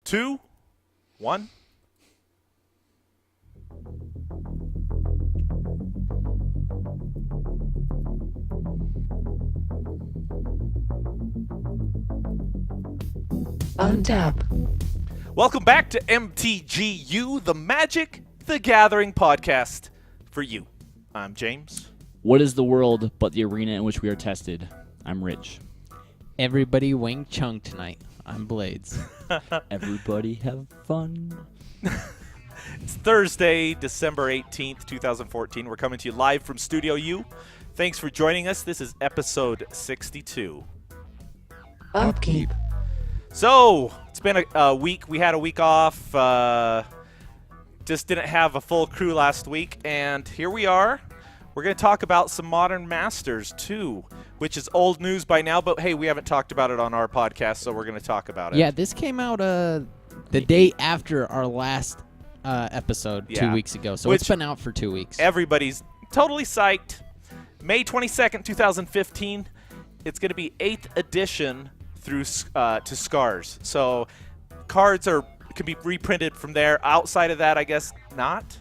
2, 1. Untap. Welcome back to MTGYou, the Magic the Gathering podcast for you. I'm James. What is the world but the arena in which we are tested? I'm Rich. Everybody Wing Chun tonight. I'm Blades. Everybody have fun. It's Thursday, December 18th, 2014. We're coming to you live from Studio U. Thanks for joining us. This is episode 62. Upkeep. So, it's been a week. We had a week off. Just didn't have a full crew last week. And here we are. We're going to talk about some Modern Masters, too, which is old news by now. But, hey, we haven't talked about it on our podcast, so we're going to talk about it. Yeah, this came out the day after our last episode 2 weeks ago. So it's been out for 2 weeks. Everybody's totally psyched. May 22nd, 2015. It's going to be 8th edition through to Scars. So cards can be reprinted from there. Outside of that, I guess not.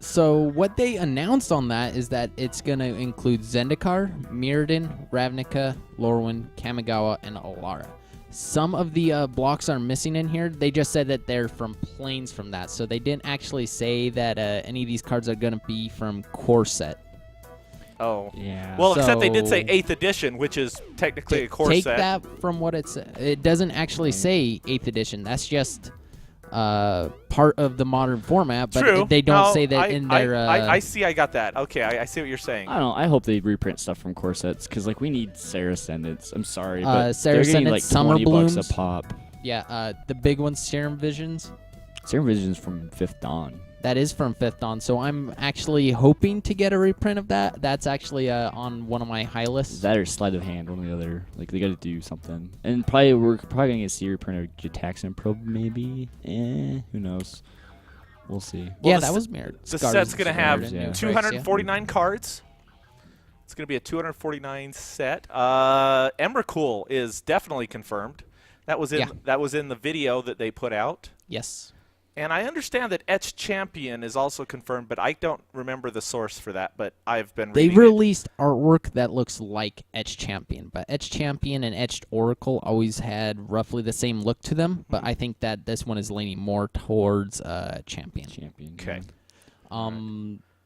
So what they announced on that is that it's going to include Zendikar, Mirrodin, Ravnica, Lorwyn, Kamigawa, and Alara. Some of the blocks are missing in here. They just said that they're from planes from that. So they didn't actually say that any of these cards are going to be from core set. Oh. Yeah. Well, except they did say 8th edition, which is technically a core set. Take that from what it said. It doesn't actually say 8th edition. That's just part of the modern format, but True. they don't say that in their... I see. I got that. Okay, I see what you're saying. I don't know. I hope they reprint stuff from core sets because, like, we need Sarah Ascendants. I'm sorry, but Sarah they're getting Ascendants, like Summer $20 Blooms. a pop. Yeah, the big one's Serum Visions. Serum Vision's from Fifth Dawn. That is from Fifth Dawn, so I'm actually hoping to get a reprint of that. That's actually on one of my high lists. That or Sleight of Hand, one or the other. Like, they got to do something. And we're probably going to see a reprint of Jataxan Probe, maybe. Who knows? We'll see. Yeah, that was mirrored. The set's going to have yeah. 249 cards. It's going to be a 249 set. Emrakul is definitely confirmed. That was in the video that they put out. Yes. And I understand that Etched Champion is also confirmed, but I don't remember the source for that, but I've been reading They released artwork that looks like Etched Champion, but Etched Champion and Etched Oracle always had roughly the same look to them, but I think that this one is leaning more towards Champion. Okay.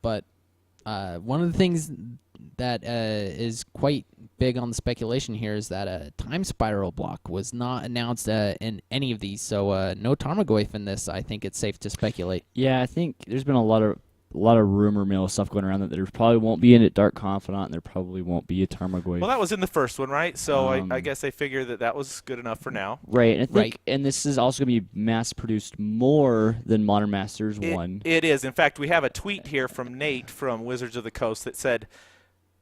But one of the things that is quite big on the speculation here is that a Time Spiral block was not announced in any of these, so no Tarmogoyf in this. I think it's safe to speculate. Yeah, I think there's been a lot of rumor mill stuff going around that there probably won't be a Dark Confidant and there probably won't be a Tarmogoyf. Well, that was in the first one, right? So I guess they figure that was good enough for now. Right, and I think, and this is also going to be mass-produced more than Modern Masters 1. It is. In fact, we have a tweet here from Nate from Wizards of the Coast that said,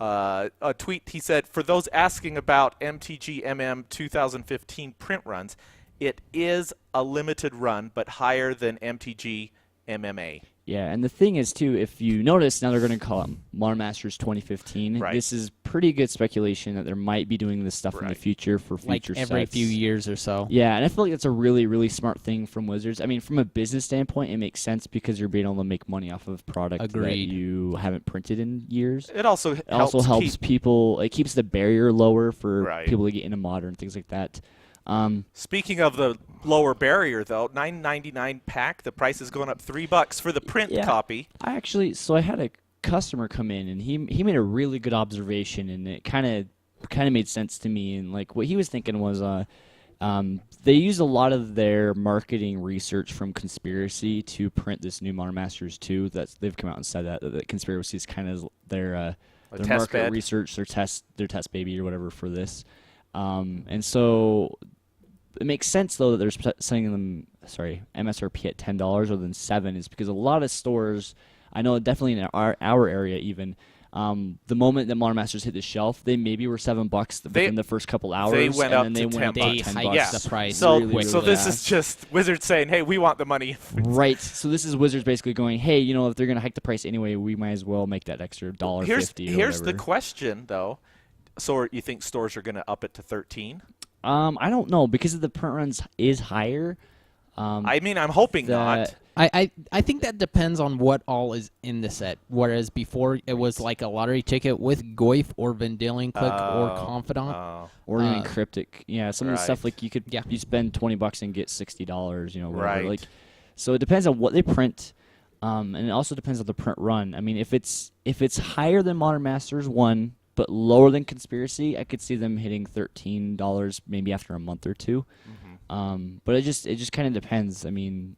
a tweet, he said, for those asking about MTGMM 2015 print runs, it is a limited run, but higher than MTGMMA. Yeah, and the thing is, too, if you notice, now they're going to call it Modern Masters 2015. Right. This is pretty good speculation that they might be doing this stuff in the future for future like every sets. few years or so. Yeah, and I feel like that's a really, really smart thing from Wizards. I mean, from a business standpoint, it makes sense because you're being able to make money off of product that you haven't printed in years. It also helps people. It keeps the barrier lower for people to get into Modern, things like that. Speaking of the lower barrier, though, $9.99 pack. The price is going up $3 for the print copy. I had a customer come in and he made a really good observation, and it kind of made sense to me. And like what he was thinking was, they use a lot of their marketing research from Conspiracy to print this new Modern Masters 2. They've come out and said that Conspiracy is kind of their market research, their test baby or whatever for this. And so it makes sense, though, that they're selling them, MSRP at $10 rather than $7 is because a lot of stores, I know definitely in our area even, the moment that Modern Masters hit the shelf, they maybe were $7 within the first couple hours. They went up and to then they went $10. up to $10. Yeah. The price. So really this fast. is just Wizards saying, hey, we want the money. Right. So this is Wizards basically going, hey, if they're going to hike the price anyway, we might as well make that extra $1.50 Here's the question, though. So you think stores are going to up it to 13? I don't know because of the print runs is higher. I mean, I'm hoping not. I think that depends on what all is in the set. Whereas before it was like a lottery ticket with Goyf or Vendilion Click or Confidant. Or even cryptic. Yeah, some of the stuff right. like you spend $20 and get $60, whatever. Right. Like, so it depends on what they print, and it also depends on the print run. I mean, if it's higher than Modern Masters 1 but lower than Conspiracy, I could see them hitting $13 maybe after a month or two. But it just kind of depends. I mean,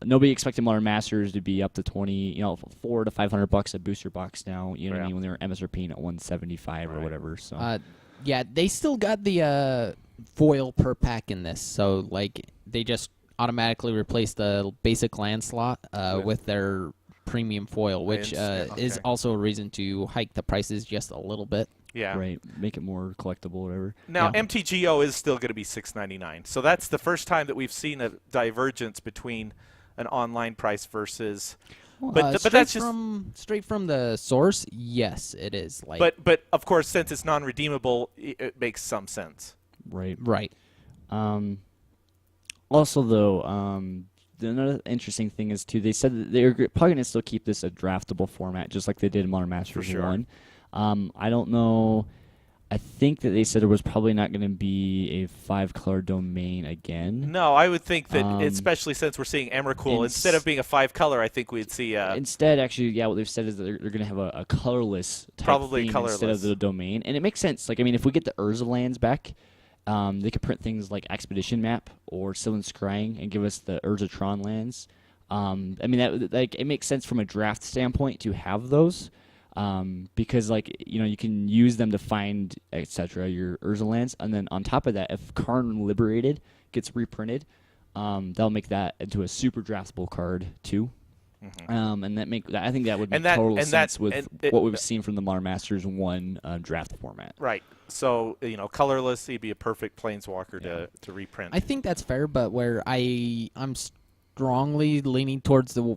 nobody expected Modern Masters to be up to $400 to $500 a booster box now. You know what I mean? When they were MSRPing at $175 or whatever. So yeah, they still got the foil per pack in this. So like they just automatically replaced the basic land slot with their premium foil, which is also a reason to hike the prices just a little bit. Yeah. Right. Make it more collectible or whatever. Now, MTGYou is still going to be $6.99. So that's the first time that we've seen a divergence between an online price versus. But that's just straight from the source. Yes, it is. Like, but of course, since it's non-redeemable, it makes some sense. Right. Right. Also, though, another interesting thing is too. They said that they're probably going to still keep this a draftable format, just like they did in Modern Masters 1. I don't know. I think that they said there was probably not going to be a 5-color domain again. No, I would think that, especially since we're seeing Emrakul, instead of being a 5-color, I think we'd see. Instead, actually, what they've said is that they're going to have a colorless type theme instead of the domain, and it makes sense. Like, I mean, if we get the Urza lands back, they could print things like Expedition Map or Sylvan Scrying and give us the Urzatron lands. I mean, it makes sense from a draft standpoint to have those. Because you can use them to find etc. your Urza lands, and then on top of that, if Karn Liberated gets reprinted, that'll make that into a super draftable card too. And I think that would make total sense with what we've seen from the Modern Masters 1 draft format. Right. So colorless, he'd be a perfect planeswalker to reprint. I think that's fair, but where I'm strongly leaning towards the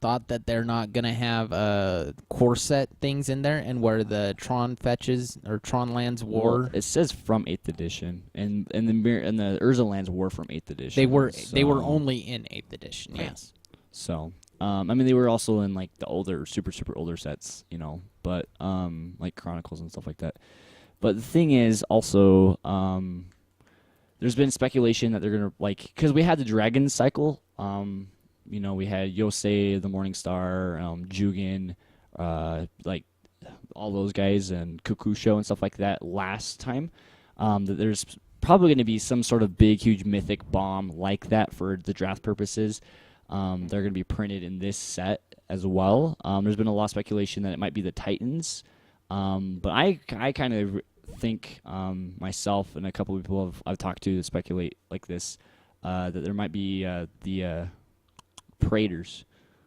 thought that they're not going to have core set things in there, and where the Tron fetches or Tron lands were. Well, it says from 8th edition, and the Urza lands were from 8th edition. They were only in 8th edition. Right. Yes. So, I mean, they were also in like the older, super older sets, but like Chronicles and stuff like that. But the thing is also, there's been speculation that they're gonna because we had the Dragon cycle. We had Yosei, the Morning Star, Jugen, like all those guys, and Kukusho and stuff like that last time. That there's probably going to be some sort of big, huge mythic bomb like that for the draft purposes. They're going to be printed in this set as well. There's been a lot of speculation that it might be the Titans. But I kind of think myself and a couple of people I've talked to speculate like this, that there might be the Praetors.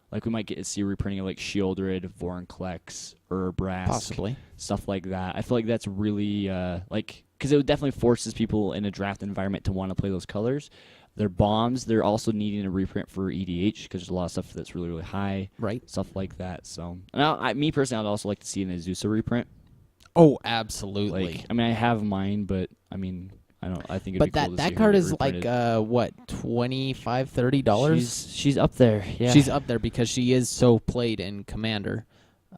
Like we might get to see a reprinting of like Shieldred, Vorinclex, Urbrask, possibly stuff like that. I feel like that's really because it would definitely forces people in a draft environment to want to play those colors. They're bombs. They're also needing a reprint for EDH because there's a lot of stuff that's really high, right? Stuff like that. So, and me personally, I'd also like to see an Azusa reprint. Oh, absolutely. I mean, I have mine, but I mean, I think it'd be cool to see that card her is reprinted. like what, $25-$30? She's up there. Yeah, she's up there because she is so played in Commander,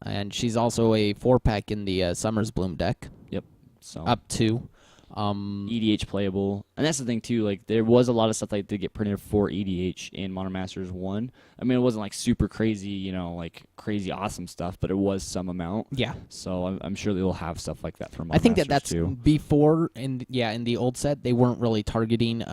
and she's also a 4-pack in the Summer's Bloom deck. Yep. So up to EDH playable, and that's the thing too. Like there was a lot of stuff that did get printed for EDH in Modern Masters 1. I mean, it wasn't like super crazy, like crazy awesome stuff, but it was some amount. Yeah. So I'm sure they'll have stuff like that for Modern I think Masters that's too. Before in the old set they weren't really targeting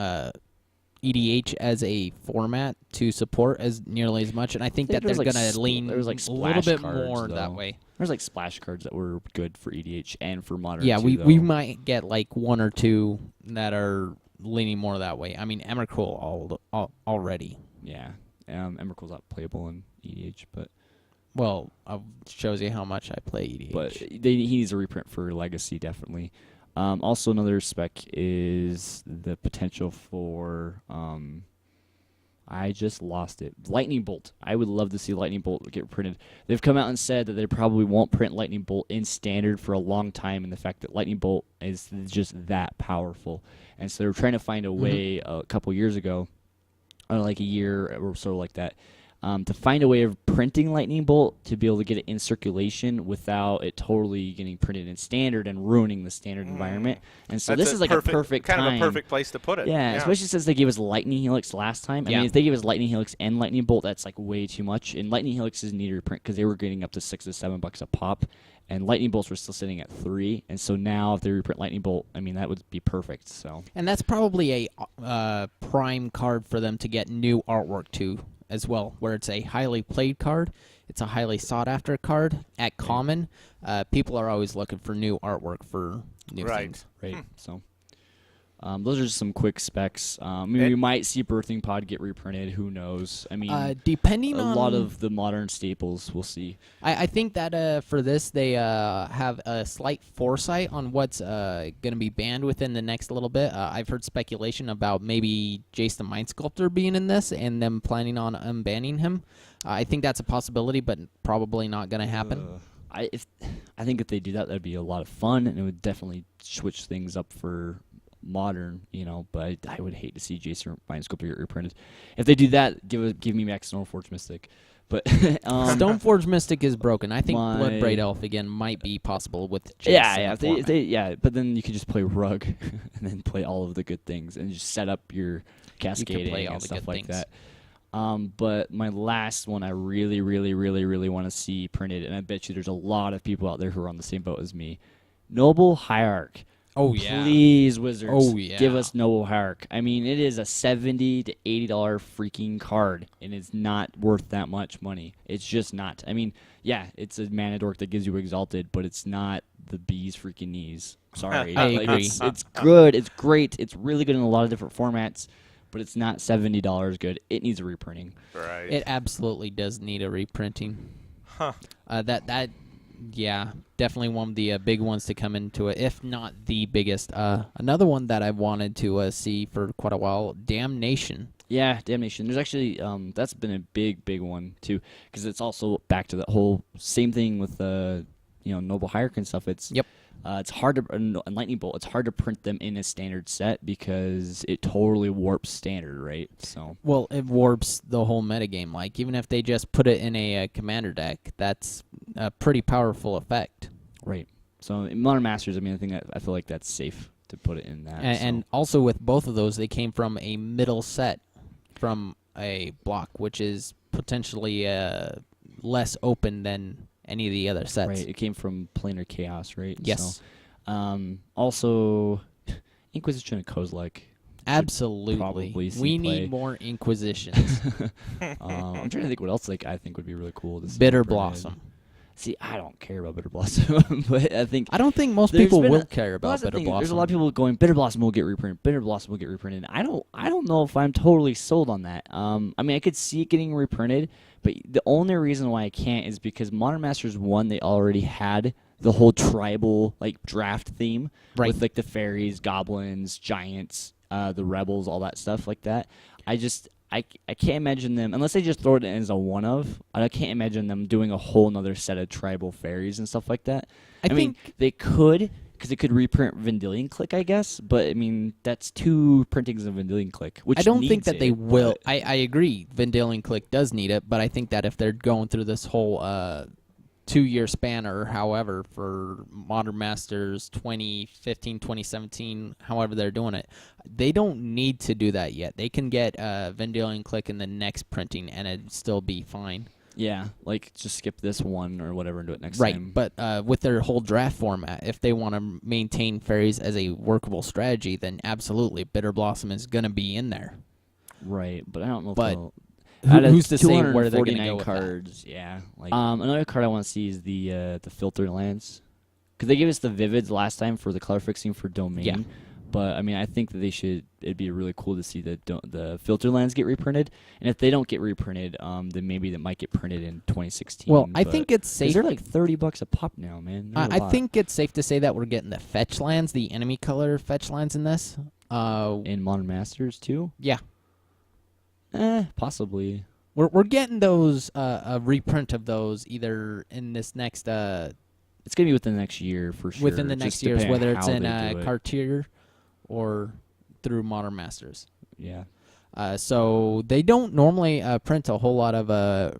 EDH as a format to support as nearly as much, and I think that they're going to lean there was like a little bit cards, more though. that way. There's like splash cards that were good for EDH and for Modern. Yeah, too, we might get like one or two that are leaning more that way. I mean, Emrakul already. Yeah, Emrakul's not playable in EDH, but well, shows you how much I play EDH. But he needs a reprint for Legacy, definitely. Also, another spec is the potential for I I just lost it. Lightning Bolt. I would love to see Lightning Bolt get printed. They've come out and said that they probably won't print Lightning Bolt in standard for a long time, and the fact that Lightning Bolt is just that powerful. And so they were trying to find a way a couple years ago, like a year or so like that, to find a way of printing Lightning Bolt to be able to get it in circulation without it totally getting printed in standard and ruining the standard environment. And so That's this is like a perfect kind time. of a perfect place to put it. Yeah, especially since they gave us Lightning Helix last time. I mean, if they gave us Lightning Helix and Lightning Bolt, that's like way too much. And Lightning Helix is needed to print because they were getting up to $6 to $7 a pop, and Lightning Bolts were still sitting at $3. And so now if they reprint Lightning Bolt, I mean, that would be perfect. So. And that's probably a prime card for them to get new artwork to as well, where it's a highly played card. It's a highly sought-after card. At Common, people are always looking for new artwork for new things. Right. So those are just some quick specs. Maybe we might see Birthing Pod get reprinted. Who knows? I mean, depending on a lot of the modern staples, we'll see. I think that for this, they have a slight foresight on what's going to be banned within the next little bit. I've heard speculation about maybe Jace the Mind Sculptor being in this and them planning on unbanning him. I think that's a possibility, but probably not going to happen. I think if they do that, that'd be a lot of fun, and it would definitely switch things up for modern, but I would hate to see Jason Mind Sculptor get reprinted. If they do that, give me back Stoneforge Mystic. But Stoneforge Mystic is broken. I think Bloodbraid Elf again might be possible with Jason. But then you could just play Rug and then play all of the good things and just set up your cascading and stuff like that. But my last one I really, really, really, really want to see printed, and I bet you there's a lot of people out there who are on the same boat as me. Noble Hierarch. Oh, yeah. Please, Wizards. Oh, yeah. Give us Noble Hierarch. I mean, it is a $70 to $80 freaking card, and it's not worth that much money. It's just not. I mean, yeah, it's a mana dork that gives you Exalted, but it's not the bee's freaking knees. Sorry. I agree. It's good. It's great. It's really good in a lot of different formats, but it's not $70 good. It needs a reprinting. Right. It absolutely does need a reprinting. Huh. Yeah, definitely one of the big ones to come into it, if not the biggest. Another one that I wanted to see for quite a while, Damnation. Yeah, Damnation. There's actually that's been a big one too, because it's also back to that whole same thing with Noble Hierarch and stuff. It's hard to and Lightning Bolt. It's hard to print them in a standard set because it totally warps standard, right? So it warps the whole metagame. Like even if they just put it in a commander deck, that's a pretty powerful effect. Right. So in Modern Masters, I mean, I feel like that's safe to put it in that. And also with both of those, they came from a middle set from a block, which is potentially less open than any of the other sets. Right, it came from Planar Chaos, right? Yes. So, also, Inquisition of Kozilek. Absolutely. We need more Inquisitions. I'm trying to think what else I think would be really cool. To see Bitter Blossom. See, I don't care about Bitter Blossom, but I don't think most people will care about Bitter Blossom. There's a lot of people going, Bitter Blossom will get reprinted. Bitter Blossom will get reprinted. I don't know if I'm totally sold on that. I mean, I could see it getting reprinted, but the only reason why I can't is because Modern Masters 1, they already had the whole tribal draft theme with the fairies, goblins, giants, the rebels, all that stuff like that. I can't imagine them, unless they just throw it in as a one-of, I can't imagine them doing a whole nother set of tribal fairies and stuff like that. I mean, they could, because they could reprint Vendilion Click, I guess, but, I mean, that's 2 printings of Vendilion Click, which I don't think that they will. I agree, Vendilion Click does need it, but I think that if they're going through this whole 2-year span or however for Modern Masters 2015, 2017, however they're doing it, they don't need to do that yet. They can get Vendilion Click in the next printing and it'd still be fine. Yeah, just skip this one or whatever and do it next Right, time. but with their whole draft format, if they want to maintain fairies as a workable strategy, then absolutely Bitter Blossom is going to be in there. Right, but I don't know but if who's to say where they're going to go with cards, that? Yeah. Another card I want to see is the Filtered Lands. Because they gave us the Vivids last time for the color fixing for Domain. Yeah. But, I mean, I think that it'd be really cool to see the Filtered Lands get reprinted. And if they don't get reprinted, then maybe that might get printed in 2016. Well, I think it's safe. They're like $30 a pop now, man. I think it's safe to say that we're getting the fetch lands, the enemy color fetch lands in this. In Modern Masters, too? Yeah. Possibly. We're getting those a reprint of those either in this next It's gonna be within the next year for sure. within the just next years, depending whether on it's how in they do it. Cartier or through Modern Masters. Yeah. So they don't normally print a whole lot of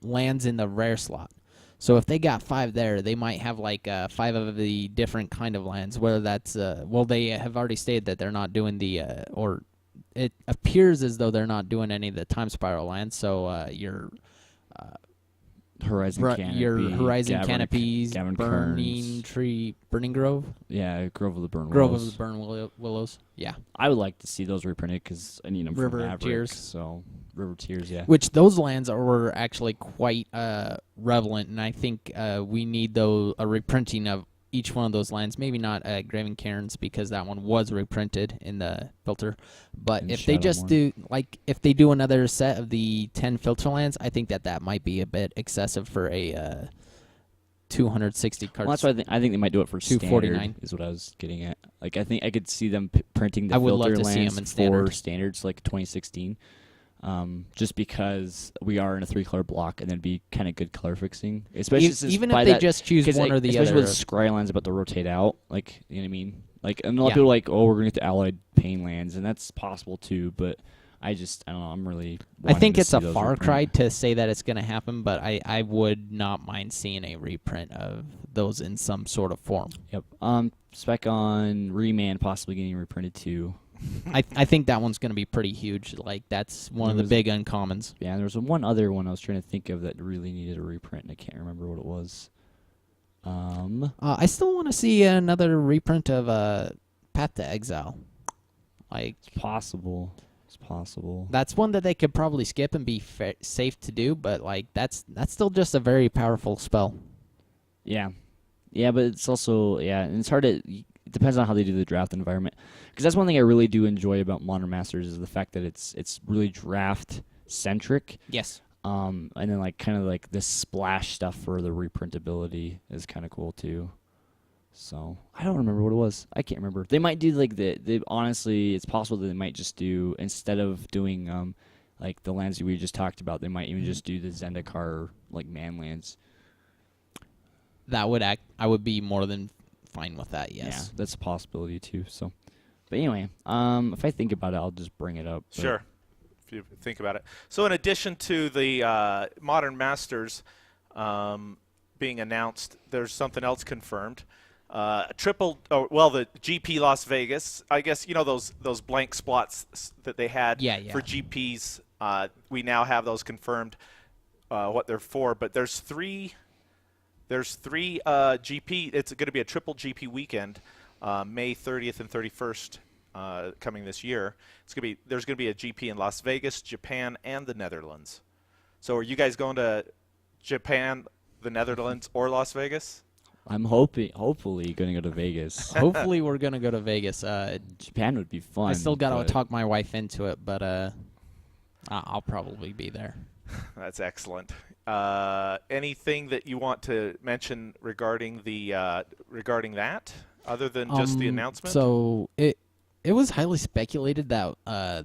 lands in the rare slot. So if they got 5 there, they might have like 5 of the different kind of lands. Whether that's well, they have already stated that they're not doing the or it appears as though they're not doing any of the time spiral lands. So your Horizon Canopy. your Horizon Gavin- Canopies, Gavin Burning Kearns. Burning Grove, Yeah, Grove of the Burn Grove Willows. of the Burn Willows. Yeah, I would like to see those reprinted because I need them River for of Maverick. Tears. So River of Tears, yeah. which those lands were actually quite relevant, and I think we need a reprinting of each one of those lands. Maybe not Graven Cairns because that one was reprinted in the filter, but And if they just Shadowmourne. if they do another set of the 10 filter lands, I think that might be a bit excessive for a 260 cards. Well, that's why I think they might do it for standard. 249. Is what I was getting at. Like I think I could see them printing the I would filter love to see lands 'em in for standard. standards like 2016. Just because we are in a 3-color block, and then be kind of good color fixing, especially since even by if they that, just choose 'cause, one like, or the especially other. with Scrylands about to rotate out, like you know what I mean. Like and a lot of Yeah. people are like, oh, we're gonna get the allied pain lands, and that's possible too. But I don't know. I'm really. I think wanting to it's a see those far reprint. cry to say that it's going to happen, but I would not mind seeing a reprint of those in some sort of form. Yep. Spec on Remand possibly getting reprinted too. I think that one's going to be pretty huge. Like that's one of the big uncommons. Yeah, and there was one other one I was trying to think of that really needed a reprint, and I can't remember what it was. I still want to see another reprint of Path to Exile. Like It's possible. It's possible. that's one that they could probably skip and be safe to do, but like that's still just a very powerful spell. Yeah. Yeah, but it's also, and it's hard to, it depends on how they do the draft environment. Because that's one thing I really do enjoy about Modern Masters is the fact that it's really draft-centric. Yes. And then like kind of like this splash stuff for the reprintability is kind of cool too. So I don't remember what it was. I can't remember. They might do like honestly, it's possible that they might just do, instead of doing like the lands that we just talked about, they might even just do the Zendikar like man lands. I would be more than fine with that. Yes. Yeah, that's a possibility too. So, but anyway, if I think about it, I'll just bring it up. But Sure, if you think about it. So in addition to the Modern Masters being announced, there's something else confirmed. The GP Las Vegas. I guess you know those blank spots that they had for GPs. We now have those confirmed. What they're for, but there's three GP. It's going to be a triple GP weekend, May 30th and 31st, coming this year. There's going to be a GP in Las Vegas, Japan, and the Netherlands. So are you guys going to Japan, the Netherlands, or Las Vegas? I'm hopefully going to go to Vegas. Hopefully we're gonna go to Vegas. Japan would be fun. I still gotta but talk my wife into it, but I'll probably be there. That's excellent. Anything that you want to mention regarding that, other than just the announcement? So it was highly speculated that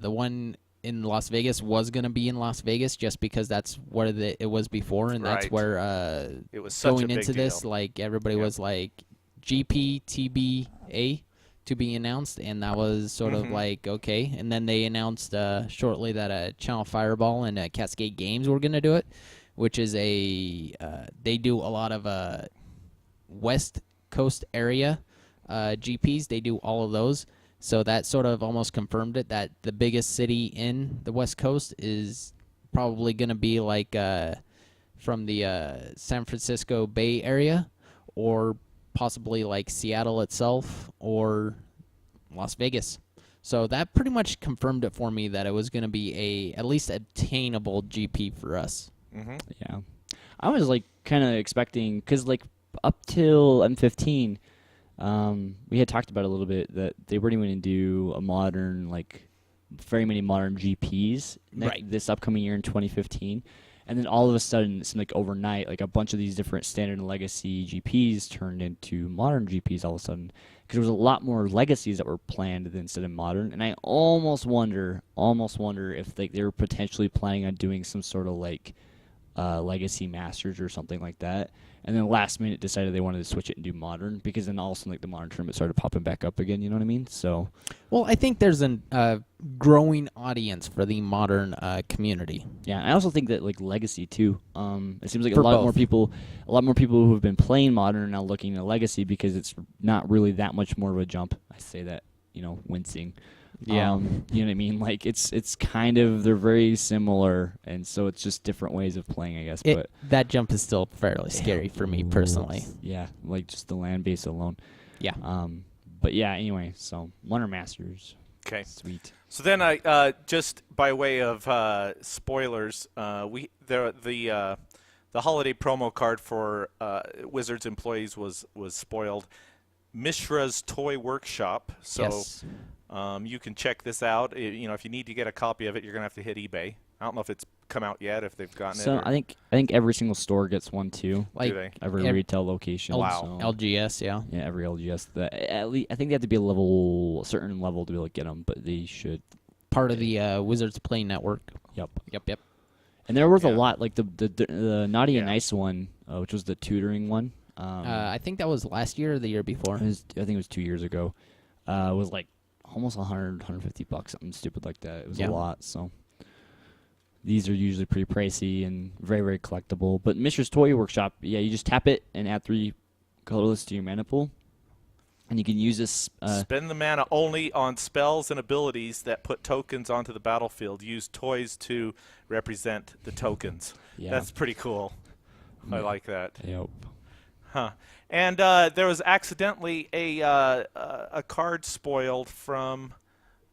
the one in Las Vegas was going to be in Las Vegas just because that's where it was before, and that's Right. where it was such a going big into this, deal. like everybody was like GP TBA to be announced, and that was sort of like okay. And then they announced shortly that Channel Fireball and Cascade Games were going to do it, which is they do a lot of West Coast area GPs. They do all of those. So that sort of almost confirmed it that the biggest city in the West Coast is probably going to be like from the San Francisco Bay Area, or possibly like Seattle itself, or Las Vegas. So that pretty much confirmed it for me that it was going to be at least obtainable GP for us. Yeah, I was like kind of expecting, because like up till M15. We had talked about a little bit that they weren't even going to do a modern, like, very many modern GPs this upcoming year in 2015. And then all of a sudden, it seemed like overnight, like a bunch of these different standard and legacy GPs turned into modern GPs all of a sudden. because there was a lot more legacies that were planned instead of modern, and I almost wonder if they were potentially planning on doing some sort of like legacy masters or something like that, and then last minute decided they wanted to switch it and do modern, because then all of a sudden like the modern tournament started popping back up again. You know what I mean? So, Well, I think there's a growing audience for the modern community. yeah, I also think that like legacy too. It seems like For a lot more both. people who have been playing modern are now looking at legacy, because it's not really that much more of a jump. I say that, wincing. Yeah. You know what I mean? Like it's kind of, they're very similar, and so it's just different ways of playing, I guess. But That jump is still fairly scary for me personally. yeah, like just the land base alone. Yeah. But yeah, anyway, so Modern Masters. Okay. Sweet. So then I just by way of spoilers, the holiday promo card for Wizards employees was spoiled. Mishra's Toy Workshop. So Yes. you can check this out. If you need to get a copy of it, you're gonna have to hit eBay. I don't know if it's come out yet, if they've gotten So it. I think every single store gets one too. Like Do they? Every retail location. Wow. So, LGS, yeah. yeah, every LGS. At least I think they have to be a certain level to be able to get them, but they should. Part of the Wizards Play Network. Yep. Yep. And they're worth a Yeah. lot. Like the Naughty and Yeah. Nice one, which was the tutoring one. I think that was last year or the year before. I think it was 2 years ago. Was like almost $150, something stupid like that. It was Yeah. a lot. So these are usually pretty pricey and very, very collectible. But Mishra's Toy Workshop, yeah, you just tap it and add 3 colorless to your mana pool, and you can use this. Spend the mana only on spells and abilities that put tokens onto the battlefield. Use toys to represent the tokens. Yeah. That's pretty cool. I like that. Yep. Huh. And there was accidentally a card spoiled from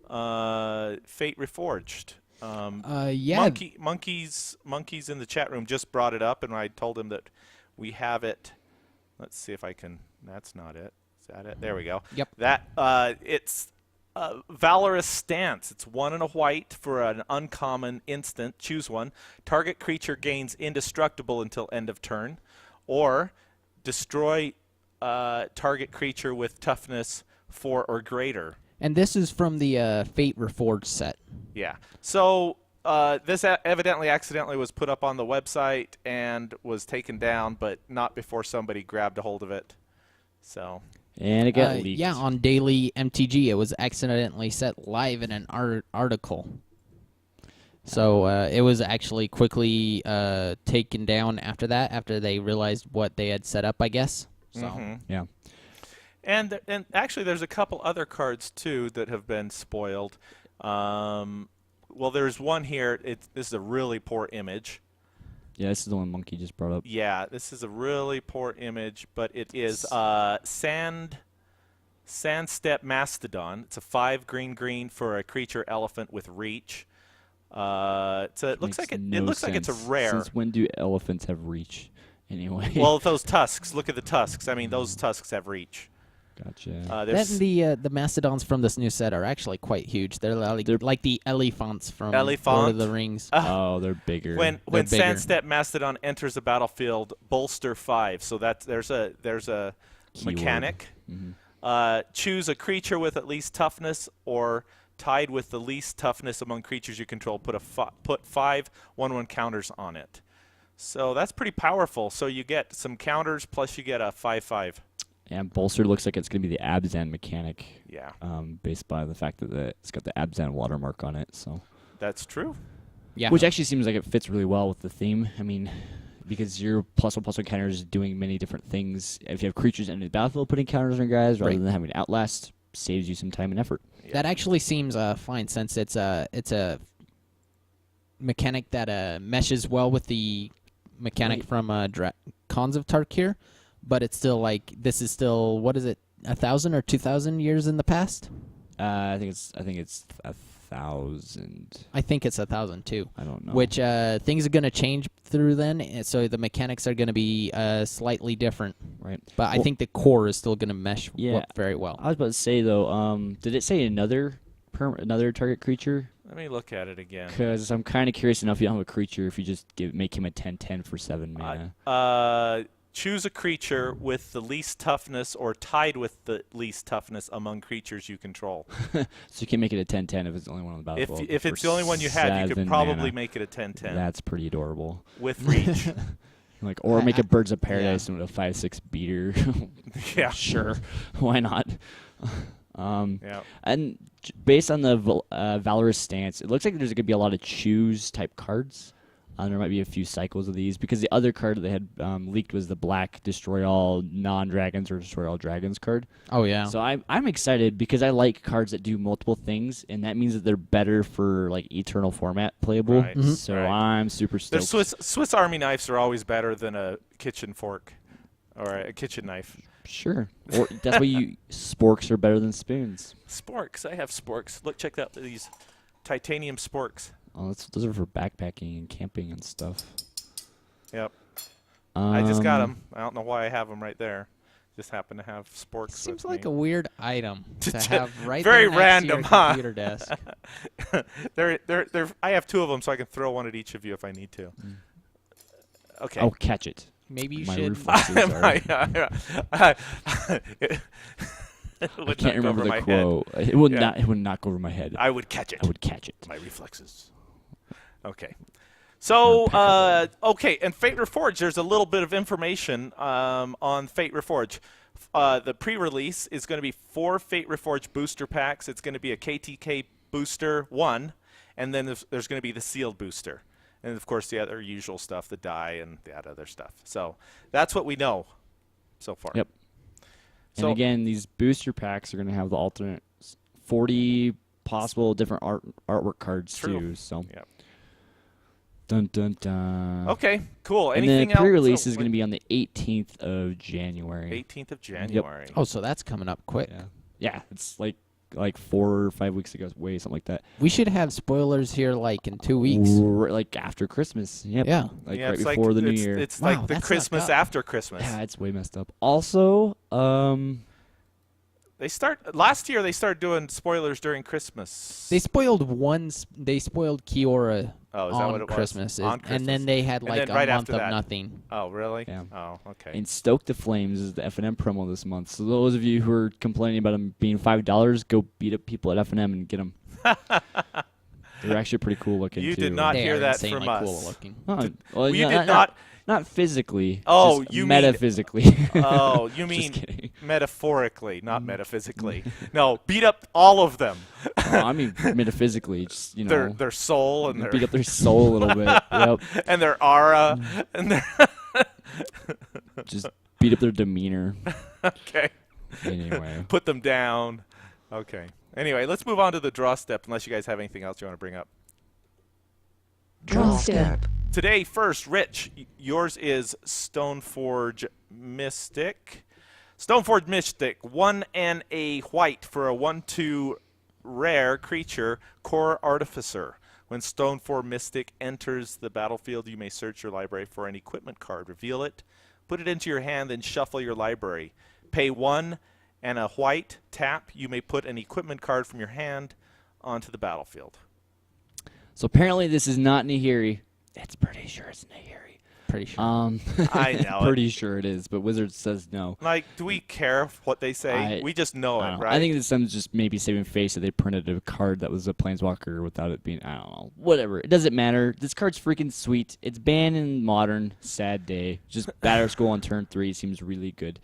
Fate Reforged. Yeah. Monkeys in the chat room just brought it up, and I told him that we have it. Let's see if I can. That's not it. Is that it? There we go. Yep. That it's Valorous Stance. It's 1 and a white for an uncommon instant. Choose one. Target creature gains indestructible until end of turn, or destroy target creature with toughness 4 or greater. And this is from the Fate Reforged set. Yeah. So this evidently accidentally was put up on the website and was taken down, but not before somebody grabbed a hold of it. So. And it got leaked. Yeah, on Daily MTG, it was accidentally set live in an article. So it was actually quickly taken down after that, after they realized what they had set up, I guess. So Yeah. And actually, there's a couple other cards too that have been spoiled. Well, there's one here. This is a really poor image. Yeah, this is the one Monkey just brought up. Yeah, this is a really poor image, but it is Sandstep Mastodon. It's a 5 green for a creature elephant with reach. It looks like it's a rare. Since when do elephants have reach? Anyway. Well, those tusks. Look at the tusks. I mean, those tusks have reach. Gotcha. that and the mastodons from this new set are actually quite huge. They're like the elephants from Lord of the Rings. Oh, they're bigger. When They're bigger. Sandstep Mastodon enters the battlefield, bolster 5. So there's a Keyword. mechanic. Choose a creature with at least toughness or tied with the least toughness among creatures you control. Put 5 1/1 counters on it. So that's pretty powerful. So you get some counters plus you get a 5/5. And bolster looks like it's going to be the Abzan mechanic. Yeah, Based by the fact that it's got the Abzan watermark on it. So. that's true. Yeah. Which actually seems like it fits really well with the theme. I mean, because your +1/+1 counter is doing many different things. If you have creatures in the battlefield putting counters on guys rather Right. than having Outlast, saves you some time and effort. That actually seems fine, since it's a mechanic that meshes well with the mechanic from Cons of Tarkir, but it's still this is still, what is it, 1,000 or 2,000 years in the past? I think it's 1,000. I think it's 1,000 too. I don't know. Which things are going to change through then, and so the mechanics are going to be slightly different. Right. But I think the core is still going to mesh very well. I was about to say though, did it say another target creature? Let me look at it again. Because I'm kind of curious enough. If you don't have a creature, if you just make him a 10/10 for 7 mana. Choose a creature with the least toughness or tied with the least toughness among creatures you control. So you can make it a 10/10 if it's the only one on the battlefield. If it's for the only one you had, you could 7 probably mana. make it a 10/10 That's pretty adorable. with reach. Like, or make a Birds of Paradise and with a 5/6 beater. Yeah. Sure, why not? Yeah. And based on the Valorous stance, it looks like there's going to be a lot of choose type cards. There might be a few cycles of these because the other card that they had leaked was the black destroy all non-dragons or destroy all dragons card. Oh yeah. So I'm excited because I like cards that do multiple things, and that means that they're better for like eternal format playable. Right. So Right. I'm super The stoked. Swiss Army knives are always better than a kitchen fork or a kitchen knife. Sure. Or that's why sporks are better than spoons. Sporks. I have sporks. Look, check out these titanium sporks. Oh, those are for backpacking and camping and stuff. Yep. I just got Um, them. I don't know why I have them right there. Just happen to have sporks. Seems with like me. a weird item to have right Very there next random, to your huh? computer desk. They're. I have 2 of them, so I can throw one at each of you if I need to. Okay. Oh, catch it. Maybe you My should. reflexes are. It I would can't not go remember over the my head. quote. It would Yeah. not. It would not go over my head. I would catch it. I would catch it. My reflexes. Okay. So, okay, and Fate Reforged, there's a little bit of information on Fate Reforged. The pre-release is going to be 4 Fate Reforged booster packs. It's going to be a KTK booster 1, and then there's going to be the sealed booster. And, of course, the other usual stuff, the die and that other stuff. So that's what we know so far. Yep. So, And again, these booster packs are going to have the alternate 40 possible different artwork cards True. too. So. Yep. Dun dun dun. Okay, cool. And Anything then else? pre-release is going to be on the 18th of January. 18th of January. Oh, so that's coming up quick. Yeah, it's like 4 or 5 weeks ago, something like that. We should have spoilers here like in 2 weeks. Like after Christmas. Yep. Yeah. Like Yeah, right it's before the new it's, year. It's Wow, like the that's Christmas knocked up. after Christmas. Yeah, it's way messed up. Also, Last year they started doing spoilers during Christmas. They spoiled They spoiled Kiora Oh, is that on what it was? Christmas, On and Christmas. then they had And like then right a month after of that. nothing. Oh, really? Yeah. Oh, okay. and Stoke the Flames is the F&M promo this month. So those of you who are complaining about them being $5, go beat up people at F&M and get them. They're actually pretty cool looking You too. did not They hear are that insanely from us. cool looking. Oh, well, you no, did not. Not physically. Oh, just you mean- metaphysically. Oh, you Just mean kidding. metaphorically, not metaphysically. No, beat up all of them. Oh, I mean metaphysically, just Their soul and beat their up their soul a little bit. Yep. and their aura and their. Just beat up their demeanor. Okay. Anyway. Put them down. Okay. Anyway, let's move on to the draw step. Unless you guys have anything else you want to bring up. Draw step. Today, first, Rich, yours is Stoneforge Mystic. Stoneforge Mystic, 1 and a white for a 1/2 rare creature, Core Artificer. When Stoneforge Mystic enters the battlefield, you may search your library for an equipment card. Reveal it, put it into your hand, then shuffle your library. Pay 1 and a white, tap. You may put an equipment card from your hand onto the battlefield. So apparently this is not Nahiri. It's pretty sure it's Nahiri. Pretty sure. I know it. Pretty sure it is, but Wizards says no. Like, do we care what they say? We just know I it, don't know. right? I think this some's just maybe saving face that they printed a card that was a Planeswalker without it being, I don't know, whatever. It doesn't matter. This card's freaking sweet. It's banned in Modern. Sad day. Just Batter School on turn 3 seems really good.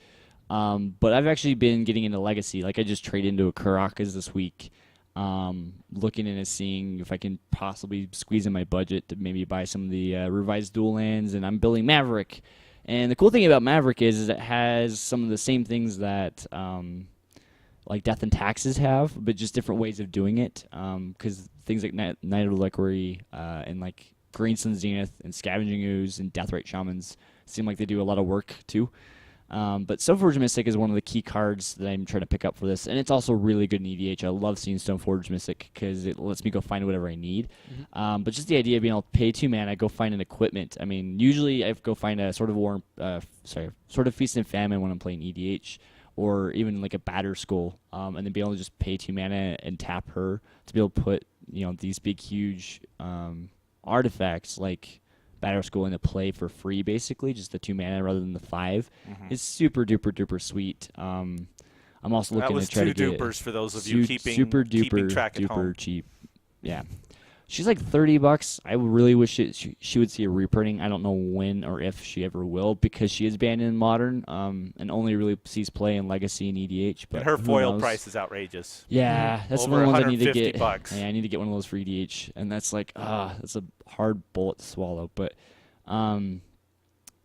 But I've actually been getting into Legacy. Like I just traded into a Karakas this week. Looking into seeing if I can possibly squeeze in my budget to maybe buy some of the revised dual lands, and I'm building Maverick. And the cool thing about Maverick is it has some of the same things that like Death and Taxes have, but just different ways of doing it. Because things like Night of Liquory and like Greensun Zenith and Scavenging Ooze and Deathrite Shamans seem like they do a lot of work too. But Stoneforge Mystic is one of the key cards that I'm trying to pick up for this, and it's also really good in EDH. I love seeing Stoneforge Mystic because it lets me go find whatever I need. But just the idea of being able to pay 2 mana, go find an equipment. I mean, usually I go find a Sword of Feast and Famine when I'm playing EDH, or even like a Batter Skull, and then be able to just pay 2 mana and tap her to be able to put these big huge artifacts like Battle School into play for free, basically, just the 2 mana rather than the 5. Mhm. It's super duper duper sweet. I'm also That looking was to try to two get dupers for those of you super keeping duper track at duper home. cheap. Yeah. She's like $30. I really wish she would see a reprinting. I don't know when or if she ever will, because she is banned in Modern, and only really sees play in Legacy and EDH. But And her who foil knows? price is outrageous. Yeah, that's Over one of the ones I need to get. $150. Yeah, I need to get one of those for EDH, and that's like that's a hard bullet to swallow. But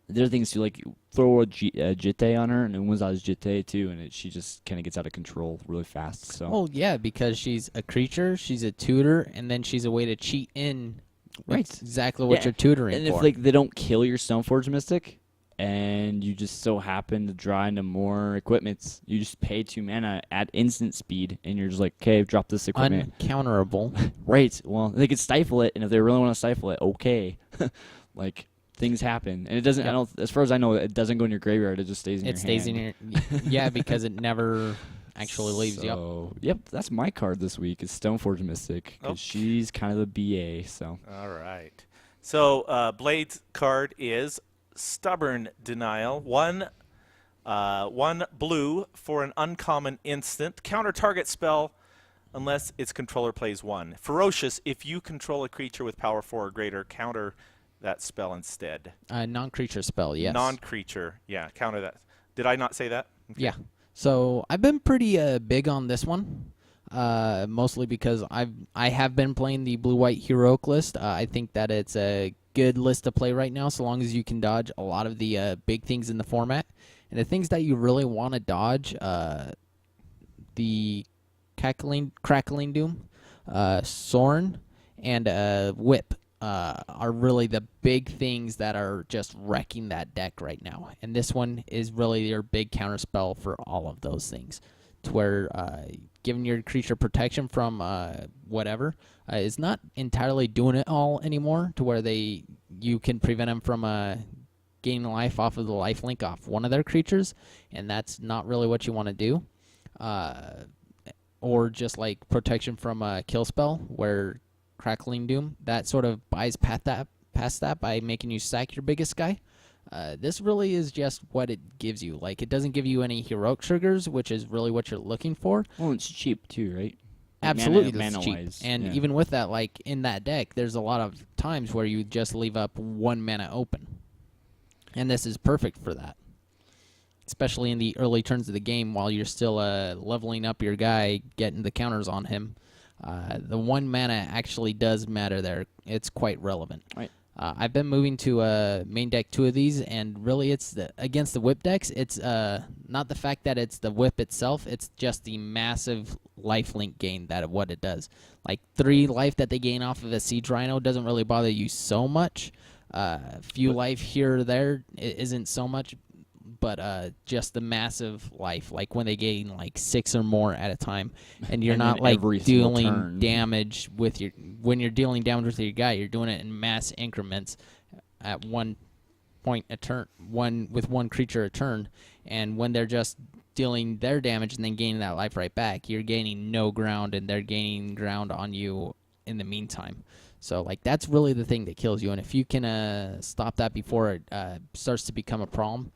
the other things too, like throw a Jitte on her, and Unwaza's Jitte too, and she just kind of gets out of control really fast. So. Well, yeah, because she's a creature, she's a tutor, and then she's a way to cheat in. Right. Exactly what Yeah, you're tutoring and for. if like they don't kill your Stoneforge Mystic, and you just so happen to draw into more equipments, you just pay 2 mana at instant speed, and you're just like, okay, drop this equipment. Uncounterable. Right. Well, they could stifle it, and if they really want to stifle it, okay. Like things happen, and it doesn't. Yep. I don't. As far as I know, it doesn't go in your graveyard. It just stays in your It stays hand. in your. Yeah, because it never actually leaves. Yep. So, yep. That's my card this week. Is Stoneforge Mystic, because she's kind of the BA. So. All right. So Blade's card is Stubborn Denial. One blue for an uncommon instant. Counter target spell unless its controller plays 1. Ferocious, if you control a creature with power 4 or greater, counter that spell instead. Non-creature spell. Yes. Non-creature. Yeah, counter that. Did I not say that? Okay. Yeah. So I've been pretty big on this one, mostly because I have been playing the blue-white heroic list. I think that it's a good list to play right now, so long as you can dodge a lot of the big things in the format. And the things that you really want to dodge, the Crackling Doom, Sorin, and Whip. Are really the big things that are just wrecking that deck right now. And this one is really your big counterspell for all of those things. To where giving your creature protection from whatever is not entirely doing it all anymore, to where you can prevent them from gaining life off of the lifelink off one of their creatures, and that's not really what you want to do. Or just like protection from a kill spell, where Crackling Doom, that sort of buys past that by making you sack your biggest guy. This really is just what it gives you. Like, it doesn't give you any heroic triggers, which is really what you're looking for. Well, it's cheap too, right? Absolutely, it's cheap. Mana-wise, And yeah. even with that, like in that deck, there's a lot of times where you just leave up 1 mana open, and this is perfect for that. Especially in the early turns of the game, while you're still leveling up your guy, getting the counters on him. The 1 mana actually does matter there. It's quite relevant. Right. I've been moving to main deck 2 of these, and really it's against the whip decks. It's not the fact that it's the whip itself. It's just the massive lifelink gain that what it does. Like 3 life that they gain off of a Siege Rhino doesn't really bother you so much. Few life here or there isn't so much. But just the massive life, like when they gain like 6 or more at a time, and you're And not then like every single dealing turn. damage with when you're dealing damage with your guy, you're doing it in mass increments at one point a turn, with one creature a turn, and when they're just dealing their damage and then gaining that life right back, you're gaining no ground, and they're gaining ground on you in the meantime. So like that's really the thing that kills you, and if you can stop that before it starts to become a problem.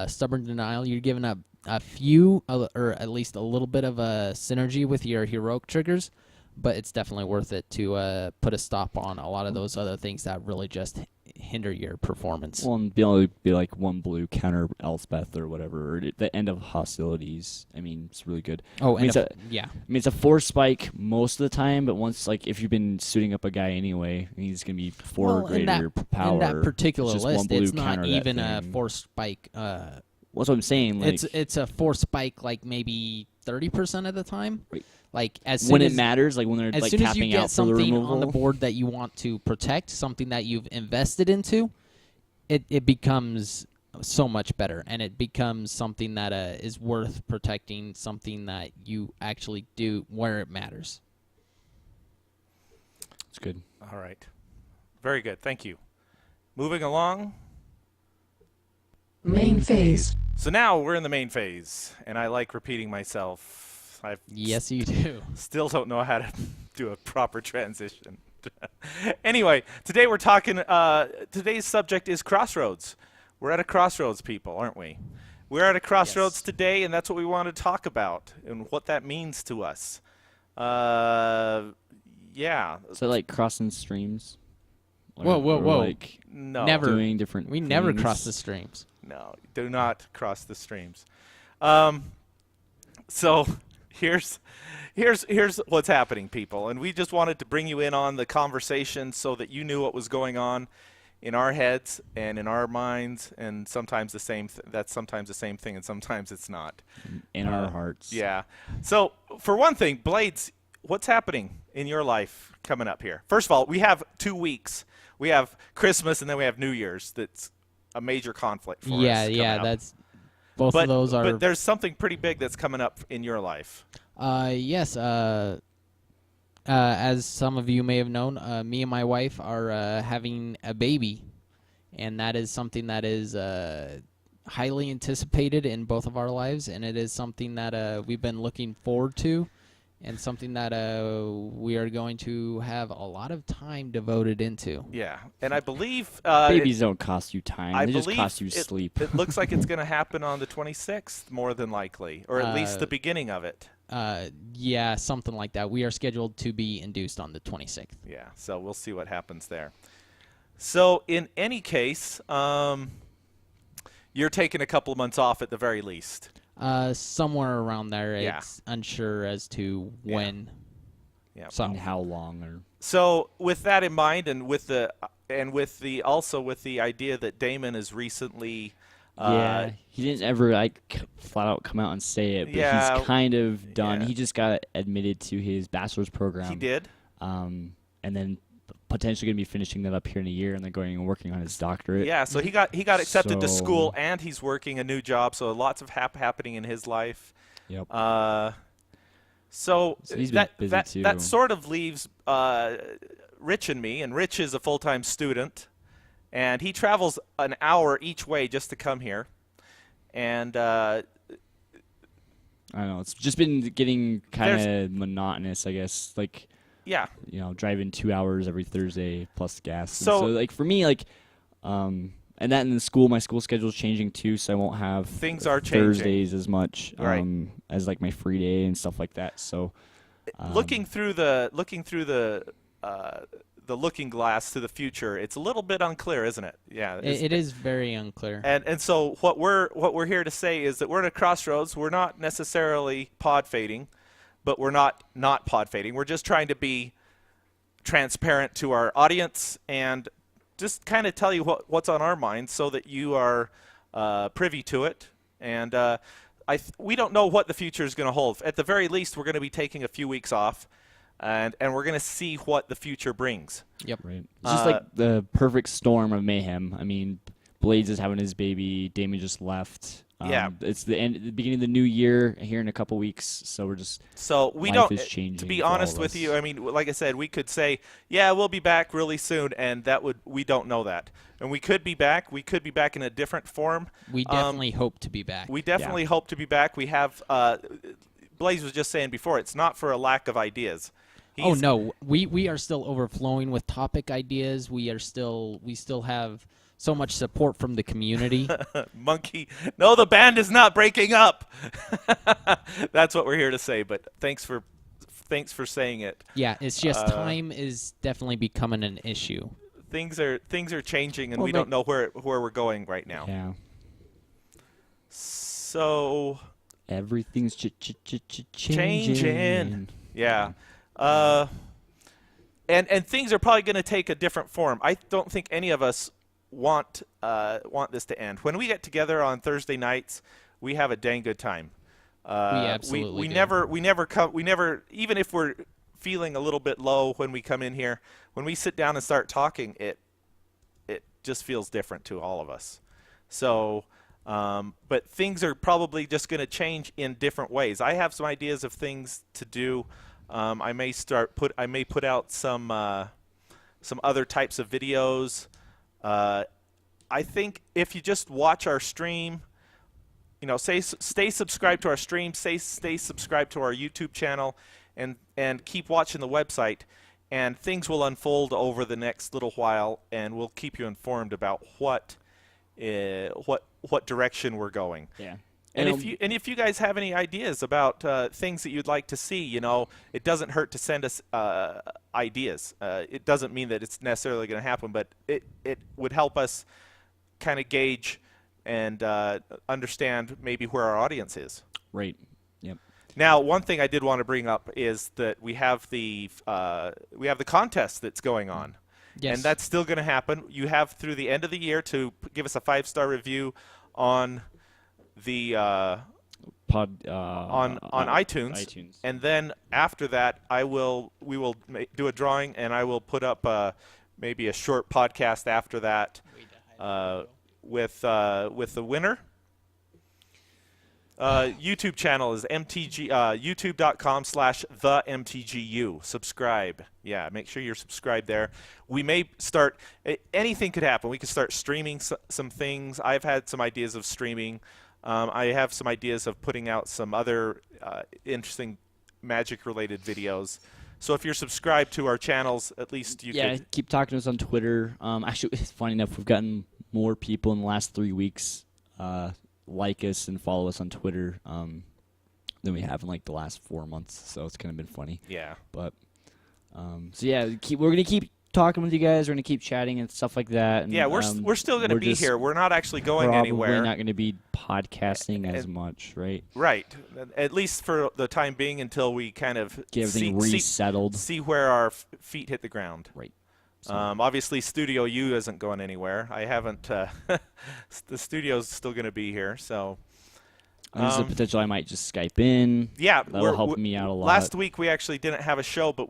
Stubborn Denial, you're giving up a few, or at least a little bit of a synergy with your heroic triggers, but it's definitely worth it to put a stop on a lot of those other things that really just hinder your performance. Well, and be able to be like 1 blue counter Elspeth or whatever, or the end of hostilities. I mean, it's really good. Oh, I mean, and I mean, it's a 4 spike most of the time, but once, like, if you've been suiting up a guy anyway, he's going to be 4 or greater power. In that particular It's just 1 list, blue it's not counter that even a thing. 4 spike. Well, that's what I'm saying. Like, It's a 4 spike, like maybe 30% of the time. Right. Like as soon when as it matters, like when they're as like soon as you tapping get out for the something removal. on the board that you want to protect, something that you've invested into, it becomes so much better, and it becomes something that is worth protecting, something that you actually do where it matters. It's good. All right. Very good. Thank you. Moving along. Main phase. So now we're in the main phase, and I like repeating myself. I Yes, you do. still don't know how to do a proper transition. Anyway, today we're talking. Today's subject is Crossroads. We're at a crossroads, people, aren't we? We're at a crossroads Yes. today, and that's what we want to talk about and what that means to us. Yeah. So like crossing streams. Whoa, whoa, Or, whoa. like No. Never. doing different. We never things. cross the streams. No, do not cross the streams. So here's what's happening, people, and we just wanted to bring you in on the conversation so that you knew what was going on in our heads and in our minds, and sometimes the same. That's sometimes the same thing, and sometimes it's not. In our hearts. Yeah. So for one thing, Blades, what's happening in your life coming up here? First of all, we have 2 weeks. We have Christmas, and then we have New Year's. That's a major conflict for us. Yeah, coming yeah, up. that's both But, of those are. but there's something pretty big that's coming up in your life. Yes. As some of you may have known, me and my wife are having a baby, and that is something that is highly anticipated in both of our lives, and it is something that we've been looking forward to, and something that we are going to have a lot of time devoted into. Yeah, and I believe Babies don't cost you time. I They just believe cost you sleep. It looks like it's going to happen on the 26th, more than likely, or at least the beginning of it. Yeah, something like that. We are scheduled to be induced on the 26th. Yeah, so we'll see what happens there. So in any case, you're taking a couple of months off at the very least. Somewhere around there. Yeah. It's unsure as to when. Yeah. So And how long or So with that in mind, and with the also with the idea that Damon is recently. yeah, he didn't ever like flat out come out and say it, but Yeah, he's kind of done. yeah. He just got admitted to his bachelor's program. He did. And then potentially going to be finishing that up here in a year, and then going and working on his doctorate. Yeah, so he got accepted to So- school, and he's working a new job. So lots of happening in his life. Yep. So So he's been that busy that too. that sort of leaves Rich and me, and Rich is a full-time student, and he travels an hour each way just to come here, and I don't know. It's just been getting kind of monotonous, I guess. Like, yeah, driving 2 hours every Thursday plus gas. And So- like for me, like, and that in the school, my school schedule is changing too, so I won't have Things are changing. Thursdays as much, Right. as like my free day and stuff like that. So, looking through the looking glass to the future, it's a little bit unclear, isn't it? Yeah, it is very unclear. And so what we're here to say is that we're at a crossroads. We're not necessarily pod fading, but we're not pod fading. We're just trying to be transparent to our audience and just kind of tell you what's on our minds so that you are privy to it. And we don't know what the future is going to hold. At the very least, we're going to be taking a few weeks off, and we're going to see what the future brings. Yep. right. It's just like the perfect storm of mayhem. I mean, Blades is having his baby. Damon just left. Yeah. It's the beginning of the new year here in a couple weeks, so we're just So we Life don't. is changing To be for all honest of with us. you, I mean, like I said, we could say, yeah, we'll be back really soon, and we don't know that, and we could be back. We could be back in a different form. We definitely hope to be back. We definitely hope to be back. We have. Blaze was just saying before, it's not for a lack of ideas. Oh no, we are still overflowing with topic ideas. We still have so much support from the community. Monkey. No, the band is not breaking up. That's what we're here to say. But thanks for saying it. Yeah, it's just time is definitely becoming an issue. Things are changing, and Well, we don't know where we're going right now. yeah. So Everything's changing. changing. Yeah. And things are probably going to take a different form. I don't think any of us want this to end. When we get together on Thursday nights, we have a dang good time. absolutely we do. never even if we're feeling a little bit low when we come in here, when we sit down and start talking, it just feels different to all of us. So but things are probably just going to change in different ways. I have some ideas of things to do. I may put out some other types of videos. I think if you just watch our stream, stay subscribed to our stream, stay subscribed to our YouTube channel, and keep watching the website. and things will unfold over the next little while, and we'll keep you informed about what direction we're going. Yeah. And if you guys have any ideas about things that you'd like to see, it doesn't hurt to send us ideas. It doesn't mean that it's necessarily going to happen, but it would help us kind of gauge and understand maybe where our audience is. Right. Yep. Now, one thing I did want to bring up is that we have the contest that's going on. Yes. And that's still going to happen. You have through the end of the year to give us a 5-star review on the on iTunes. And then after that, we will do a drawing, and I will put up maybe a short podcast after that with the winner. YouTube channel is youtube.com/themtgu. Subscribe. Yeah, make sure you're subscribed there. We may start. Anything could happen. We could start streaming some things. I've had some ideas of streaming. I have some ideas of putting out some other interesting Magic-related videos. So if you're subscribed to our channels, at least you could. Keep talking to us on Twitter. Actually, it's funny enough, we've gotten more people in the last 3 weeks like us and follow us on Twitter than we have in like the last 4 months. So it's kind of been funny. Yeah. But we're gonna keep talking with you guys. We're gonna keep chatting and stuff like that. And, yeah, we're still gonna be here. We're not actually going anywhere. Probably not gonna be podcasting as much, right? Right. At least for the time being, until we kind of get everything resettled. See where our feet hit the ground. Right. So. Obviously, MTGYou isn't going anywhere. I haven't. The studio's still going to be here, so. There's a potential I might just Skype in. Yeah, that'll help me out a lot. Last week we actually didn't have a show, but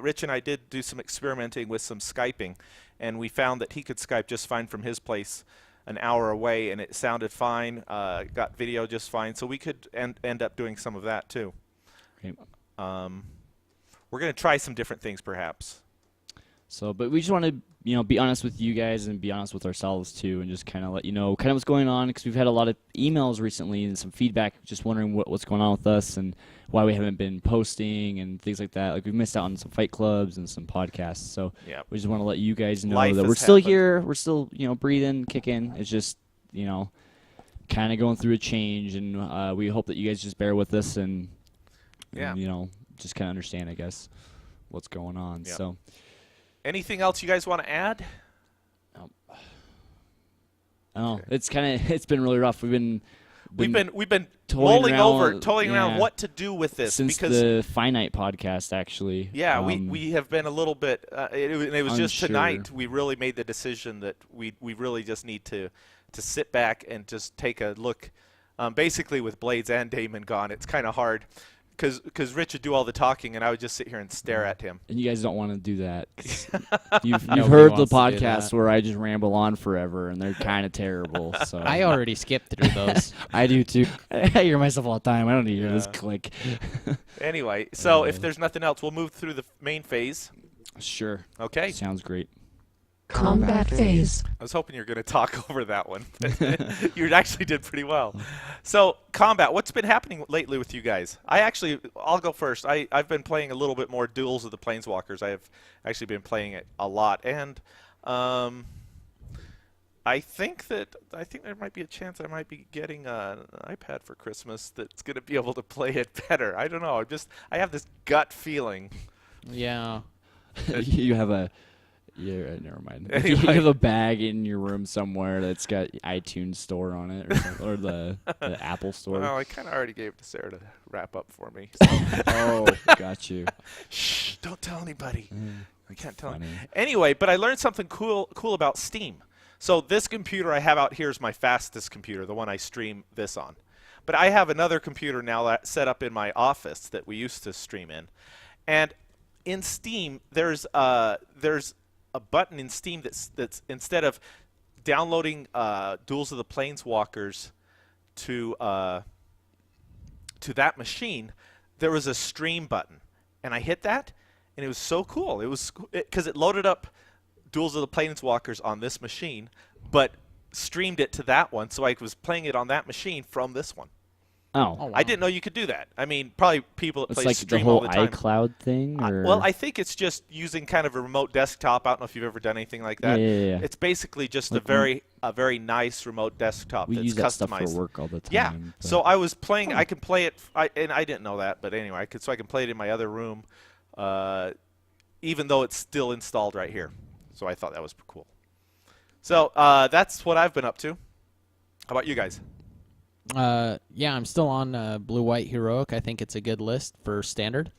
Rich and I did do some experimenting with some Skyping, and we found that he could Skype just fine from his place, an hour away, and it sounded fine. Got video just fine, so we could end up doing some of that too. Okay. We're going to try some different things, perhaps. So, but we just want to, be honest with you guys and be honest with ourselves too, and just kind of let you know kind of what's going on, because we've had a lot of emails recently and some feedback, just wondering what's going on with us and why we haven't been posting and things like that. Like, we've missed out on some fight clubs and some podcasts, so we just want to let you guys know that we're still here, we're still breathing, kicking. It's just kind of going through a change, and we hope that you guys just bear with us and just kind of understand, I guess, what's going on. Yeah. So. Anything else you guys want to add? Oh, it's been really rough. We've been mulling around what to do with this since because the Finite podcast, actually. Yeah, we have been a little bit. It was just tonight we really made the decision that we really just need to sit back and just take a look. Basically, with Blades and Damon gone, it's kind of hard. Because Rich would do all the talking, and I would just sit here and stare at him. And you guys don't want to do that. You've heard the podcast where I just ramble on forever, and they're kind of terrible. So I already skipped through those. I do too. I hear myself all the time. I don't need to hear this click. Anyway, so if there's nothing else, we'll move through the main phase. Sure. Okay. Sounds great. Combat phase. I was hoping you were going to talk over that one. You actually did pretty well. So, combat, what's been happening lately with you guys? I'll go first. I've been playing a little bit more Duels of the Planeswalkers. I have actually been playing it a lot. And I think there might be a chance I might be getting an iPad for Christmas that's going to be able to play it better. I don't know. I have this gut feeling. Yeah. You have a... Yeah, never mind. Anyway. You have a bag in your room somewhere that's got iTunes Store on it, or the Apple Store. Well, I kind of already gave it to Sarah to wrap up for me. Oh, got you. Shh! Don't tell anybody. I can't tell. Anyway, but I learned something cool about Steam. So this computer I have out here is my fastest computer, the one I stream this on. But I have another computer now set up in my office that we used to stream in, and in Steam there's a button in Steam that's instead of downloading Duels of the Planeswalkers to that machine, there was a stream button, and I hit that, and it was so cool. It was because it loaded up Duels of the Planeswalkers on this machine, but streamed it to that one, so I was playing it on that machine from this one. Oh, wow. I didn't know you could do that. I mean, probably people that it's play like the stream whole all the time. iCloud thing. Or Well, I think it's just using kind of a remote desktop. I don't know if you've ever done anything like that. Yeah. It's basically just Like a very nice remote desktop we that's use that stuff customized. for work all the time. Yeah. but- So I was playing. I can play it, and I didn't know that, but anyway, so I can play it in my other room, even though it's still installed right here. So I thought that was cool. So that's what I've been up to. How about you guys? Yeah, I'm still on Blue-White Heroic. I think it's a good list for standard.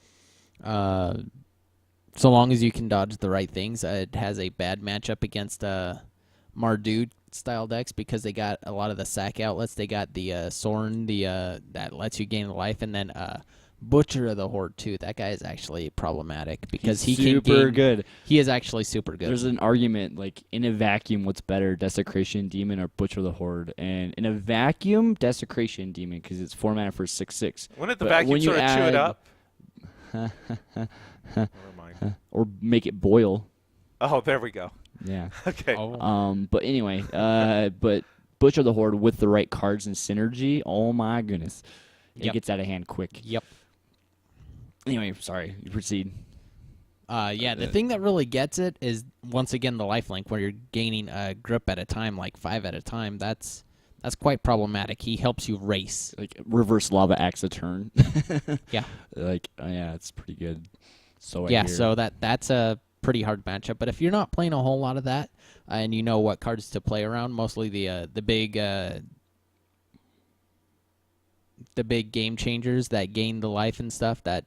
So long as you can dodge the right things. It has a bad matchup against Mardu style decks because they got a lot of the sack outlets. They got the Sorin, that lets you gain life, and then Butcher of the Horde too. That guy is actually problematic because He's he can super gain, good. He is actually super good. There's an argument, like, in a vacuum, what's better, Desecration Demon or Butcher the Horde? And in a vacuum, Desecration Demon, because it's 4 mana for 6/6. Wouldn't the But vacuum when you sort of chew it add- up? Never mind. Or make it boil. Oh, there we go. Yeah. Okay. But anyway, but Butcher the Horde with the right cards and synergy, oh my goodness. It Yep. gets out of hand quick. Yep. Anyway, sorry, you proceed. Yeah, the thing that really gets it is, once again, the lifelink, where you're gaining a grip at a time, like 5 at a time. That's quite problematic. He helps you race. Like, reverse lava axe a turn. Yeah. Like, yeah, it's pretty good. So I Yeah, hear. so that's a pretty hard matchup. But if you're not playing a whole lot of that, and you know what cards to play around, mostly the big game changers that gain the life and stuff that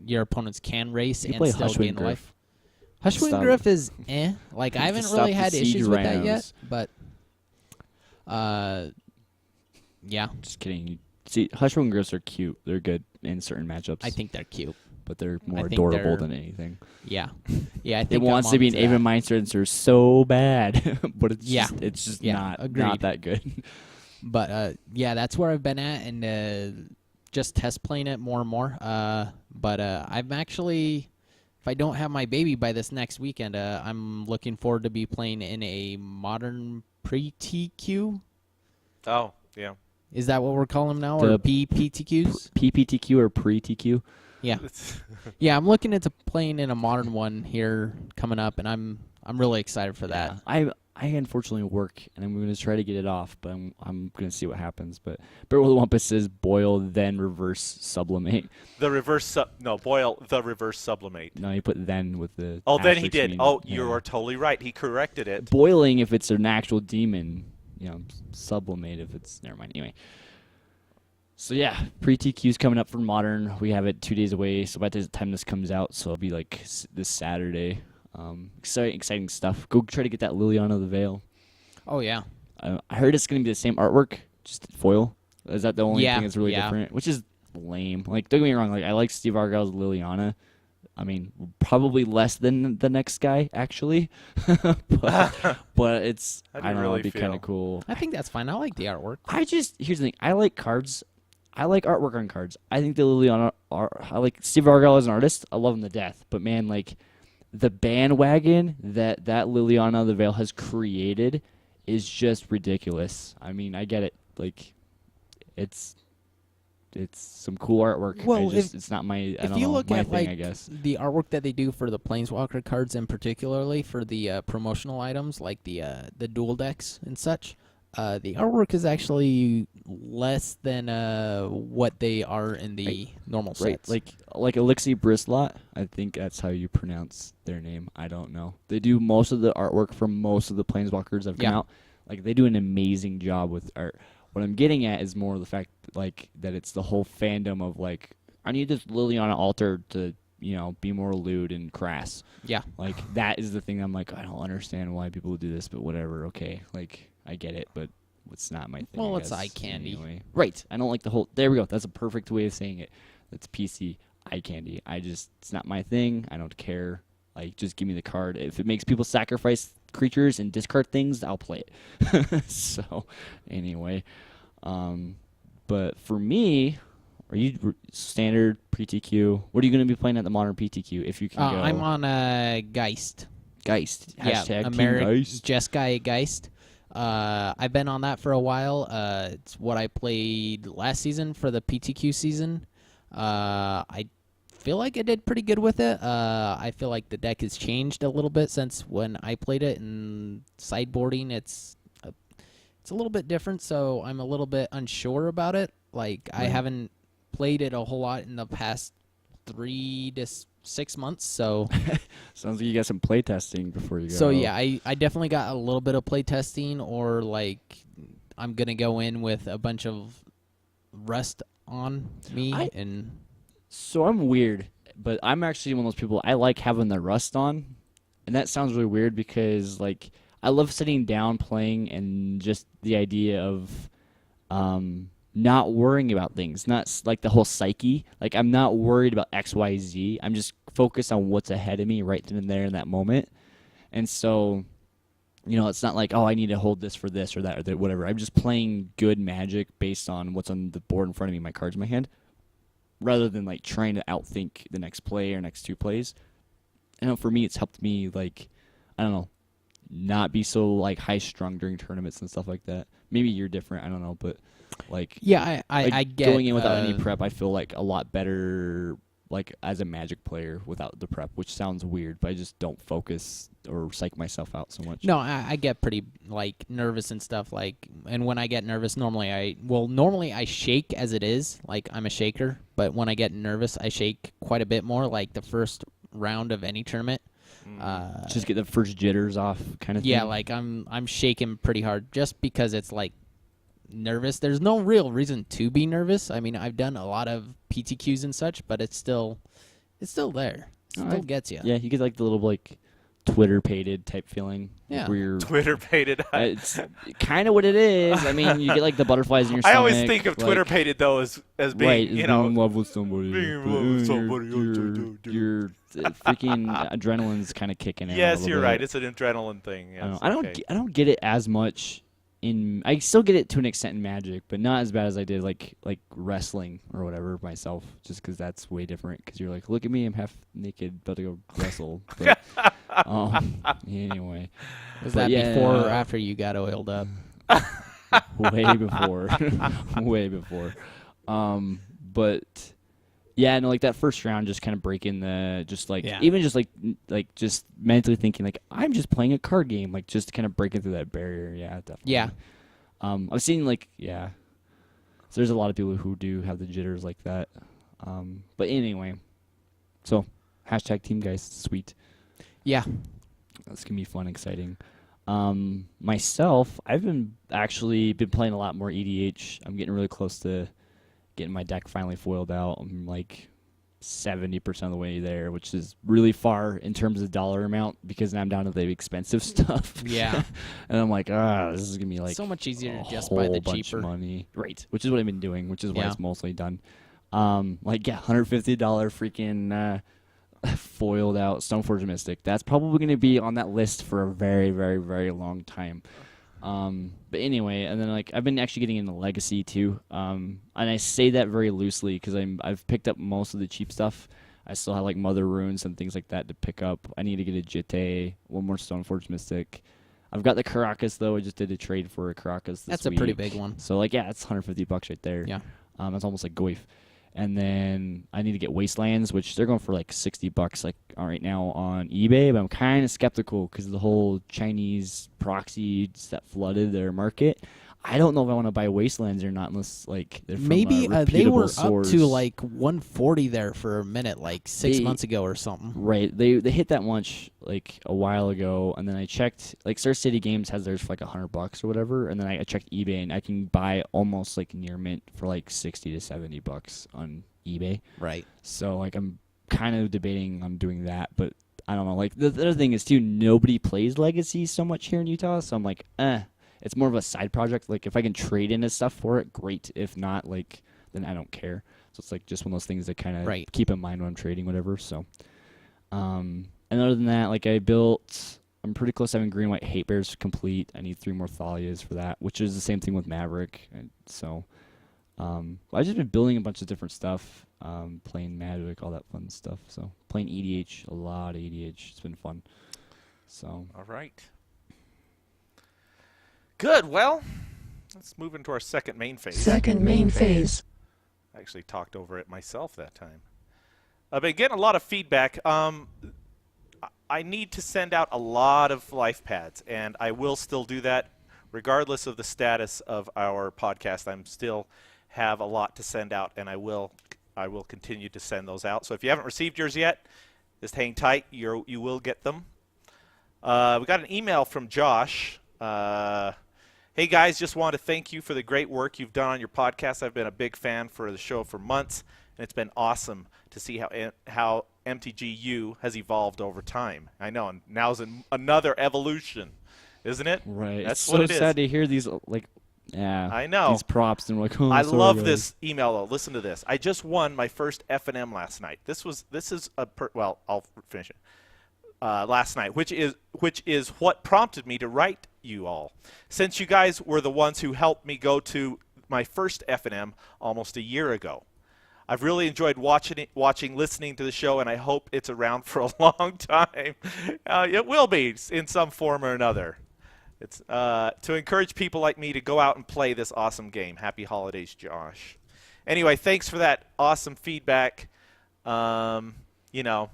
your opponents can race You and play still Hushwing gain the life. Hushwing Stop. Griff is Like, I haven't Stop really the had siege issues with that yet, rounds. but yeah, Just kidding. See, Hushwing Griffs are cute. They're good in certain matchups. I think they're cute. but they're more think adorable they're- than anything. Yeah. Yeah, I think It wants to be an I'm onto Ava that. Meister, and they're so bad, but it's Yeah. just Yeah, not agreed. that good. But yeah, that's where I've been at, and just test playing it more and more. But I'm actually, if I don't have my baby by this next weekend, I'm looking forward to be playing in a modern pre-TQ. Oh, yeah. Is that what we're calling them now, The or PPTQs? PPTQ or pre-TQ? Yeah, It's yeah. I'm looking into playing in a modern one here coming up, and I'm really excited for that. I unfortunately work, and I'm going to try to get it off, but I'm going to see what happens. But Barrel Wampus says boil, then reverse sublimate. the reverse boil the reverse sublimate. No, he put then with the. Oh, then he asterisk did. meaning. Oh, Yeah. you are totally right. He corrected it. Boiling if it's an actual demon, sublimate if it's never mind. Anyway, so yeah, pre-TQ's coming up for modern. We have it 2 days away, so by the time this comes out, so it'll be like this Saturday. Exciting stuff. Go try to get that Liliana of the Veil. Oh yeah. I heard it's gonna be the same artwork, just foil. Is that the only Yeah, thing that's really yeah. different? Which is lame. Like, don't get me wrong. Like, I like Steve Argyle's Liliana. I mean, probably less than the next guy, actually. but it's, How do you I don't know, really it'd be kind feel? of cool. I think that's fine. I like the artwork. Here's the thing. I like cards. I like artwork on cards. I think the Liliana I like Steve Argyle as an artist. I love him to death. But man, like, the bandwagon that Liliana of the Veil has created is just ridiculous. I mean, I get it. Like, it's some cool artwork. Well, it's not my If you look my at thing, like I guess. the artwork that they do for the Planeswalker cards, and particularly for the promotional items like the dual decks and such, the artwork is actually less than what they are in the normal Right, sets. like Elixir Brislot, I think that's how you pronounce their name. I don't know. They do most of the artwork for most of the Planeswalkers that have come Yeah. out. Like, they do an amazing job with art. What I'm getting at is more the fact, like, that it's the whole fandom of, like, I need this Liliana altar to, be more lewd and crass. yeah, Like, that is the thing I'm like, I don't understand why people do this, but whatever, okay. Like, I get it, but it's not my thing. Well, I it's guess, eye candy. Anyway. Right. I don't like the whole. There we go. That's a perfect way of saying it. That's PC eye candy. It's not my thing. I don't care. Like, just give me the card. If it makes people sacrifice creatures and discard things, I'll play it. So, anyway. But for me, are you standard PTQ? What are you going to be playing at the modern PTQ if you can go? I'm on Geist. Geist. Yeah, Hashtag Team American Geist. Jeskai Geist. I've been on that for a while. It's what I played last season for the PTQ season. I feel like I did pretty good with it. I feel like the deck has changed a little bit since when I played it, and sideboarding it's a little bit different, so I'm a little bit unsure about it. Like, I haven't played it a whole lot in the past 3 to 6 months, so Sounds like you got some play testing before you go. so yeah, I definitely got a little bit of play testing, or like I'm gonna go in with a bunch of rust on me and So I'm weird, but I'm actually one of those people, I like having the rust on, and that sounds really weird because, like, I love sitting down playing and just the idea of not worrying about things, not like the whole psyche. Like, I'm not worried about X, Y, Z. I'm just focused on what's ahead of me right then and there in that moment. And so, it's not like, oh, I need to hold this for this or that or that, whatever. I'm just playing good Magic based on what's on the board in front of me, my cards in my hand, rather than like trying to outthink the next play or next 2 plays. For me, it's helped me, like, I don't know, not be so like high strung during tournaments and stuff like that. Maybe you're different, I don't know, but like, yeah, I like get going in without any prep, I feel like a lot better, like, as a Magic player without the prep, which sounds weird, but I just don't focus or psych myself out so much. No, I get pretty like nervous and stuff, like, and when I get nervous, normally I shake as it is, like I'm a shaker, but when I get nervous, I shake quite a bit more, like the first round of any tournament. Just get the first jitters off, kind of thing. Yeah, like I'm shaking pretty hard just because it's like nervous. There's no real reason to be nervous. I mean, I've done a lot of PTQs and such, but it's still there. It still gets you. Yeah, you get like the little like Twitter-pated type feeling. Yeah. Where you're, Twitter-pated. it's kind of what it is. I mean, you get like the butterflies in your I stomach. always think of like, Twitter-pated, though, as being, right, being in love with somebody. being in but, love with somebody. Your freaking adrenaline's kind of kicking in. Yes, a you're little right. bit. It's an adrenaline thing. Yes, I don't get it as much I still get it to an extent in Magic, but not as bad as I did like wrestling or whatever myself, just because that's way different. Because you're like, look at me, I'm half naked, about to go wrestle. But, anyway. Was But that yeah, before or after you got oiled up? way before. Way before. But yeah, no, like that first round, just kind of breaking the, just like, even just like just mentally thinking like, I'm just playing a card game, like just kind of breaking through that barrier. Yeah, definitely. Yeah. I've seen like, so there's a lot of people who do have the jitters like that. But anyway, so hashtag team guys, sweet. Yeah. That's gonna be fun, exciting. Myself, I've been playing a lot more EDH. I'm getting really close to getting my deck finally foiled out. I'm like 70% of the way there, which is really far in terms of dollar amount because now I'm down to the expensive stuff. Yeah. And I'm like, this is gonna be like so much easier a to just buy the whole bunch cheaper of money, right? Which is what I've been doing, which is why Yeah. it's mostly done. $150 freaking foiled out Stoneforge Mystic. That's probably gonna be on that list for a very, very, very long time. But anyway, and then like I've been actually getting into Legacy too. And I say that very loosely because I've picked up most of the cheap stuff. I still have like Mother Runes and things like that to pick up. I need to get a Jitte, one more Stoneforge Mystic. I've got the Caracas though. I just did a trade for a Caracas this That's a week. pretty big one. So like it's $150 right there. Yeah. That's almost like Goif. And then I need to get Wastelands, which they're going for like $60 like right now on eBay. But I'm kind of skeptical because of the whole Chinese proxies that flooded their market. I don't know if I want to buy Wastelands or not unless like they're from Maybe a they reputable were source. up to like 140 there for a minute, like 6 months ago or something. Right. They hit that much like a while ago, and then I checked like Star City Games has theirs for like $100 or whatever, and then I checked eBay and I can buy almost like near mint for like $60 to $70 on eBay. Right. So like I'm kind of debating on doing that, but I don't know. Like the other thing is too, nobody plays Legacy so much here in Utah, so I'm like, it's more of a side project. Like if I can trade into stuff for it, great. If not, like then I don't care. So it's like just one of those things that kind of keep in mind when I'm trading, whatever. So, and other than that, like I'm pretty close to having Green White Hate Bears complete. I need 3 more Thalias for that, which is the same thing with Maverick. And so, I've just been building a bunch of different stuff, playing Magic, all that fun stuff. So playing EDH, a lot of EDH. It's been fun. So. All right. Good. Well, let's move into our second main phase. Second main phase. I actually talked over it myself that time. I've been getting a lot of feedback. I need to send out a lot of life pads, and I will still do that regardless of the status of our podcast. I'm still have a lot to send out, and I will continue to send those out. So if you haven't received yours yet, just hang tight. You will get them. We got an email from Josh. Hey guys, just want to thank you for the great work you've done on your podcast. I've been a big fan for the show for months, and it's been awesome to see how MTGYou has evolved over time. I know, and now's another evolution, isn't it? Right. That's it's what so it is. sad to hear these, I know. These props, and we're like, oh, I sorry, love guys. this email though. Listen to this. I just won my first F&M last night. This is well, I'll finish it. Last night, which is what prompted me to write you all. Since you guys were the ones who helped me go to my first F&M almost a year ago. I've really enjoyed watching, listening to the show, and I hope it's around for a long time. It will be in some form or another. It's to encourage people like me to go out and play this awesome game. Happy holidays, Josh. Anyway, thanks for that awesome feedback. You know,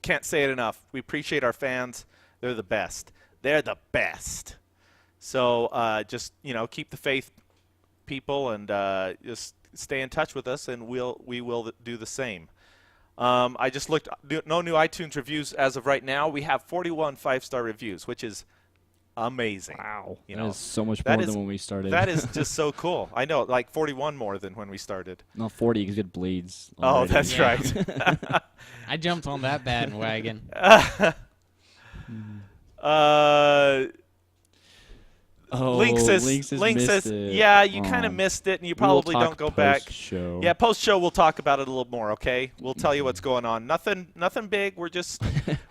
can't say it enough. We appreciate our fans. They're the best. They're the best. So just, you know, keep the faith, people, and just stay in touch with us, and we will do the same. I just looked. No new iTunes reviews as of right now. We have 41 5-star reviews, which is amazing. Wow. You That know, is so much that more is- than when we started. That is just so cool. I know, like 41 more than when we started. No, 40 because you get blades. Oh, already. that's Yeah. right. I jumped on that bandwagon. Oh, Link says, missed it. yeah, you kind Oh. of missed it, and you We will probably talk don't go back. post-show. Yeah, post-show we'll talk about it a little more, okay? We'll tell you what's going on. Nothing big. We're just,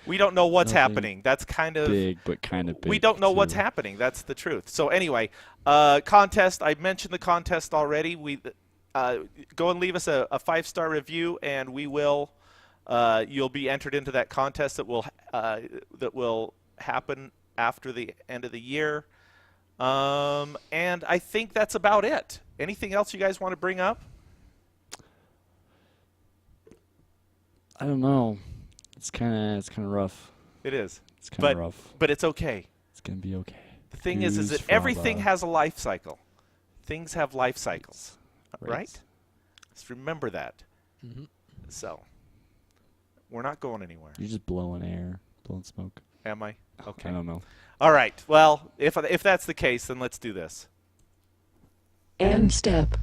we don't know what's Nothing happening. That's kind of, big, but kind of big. we don't know what's too. happening. That's the truth. So anyway, contest, I mentioned the contest already. We go and leave us a 5-star review, and we will, you'll be entered into that contest that will happen after the end of the year. And I think that's about it. Anything else you guys want to bring up? I don't know. It's kind of rough. It is. It's kind of But rough. but it's okay. It's gonna be okay. The thing is Use that everything Fraba. has a life cycle. Things have life cycles, right? Right. Just remember that. Mhm. So we're not going anywhere, You're just blowing air, blowing smoke. am I? Okay. I don't know. All right. Well, if that's the case, then let's do this. End step.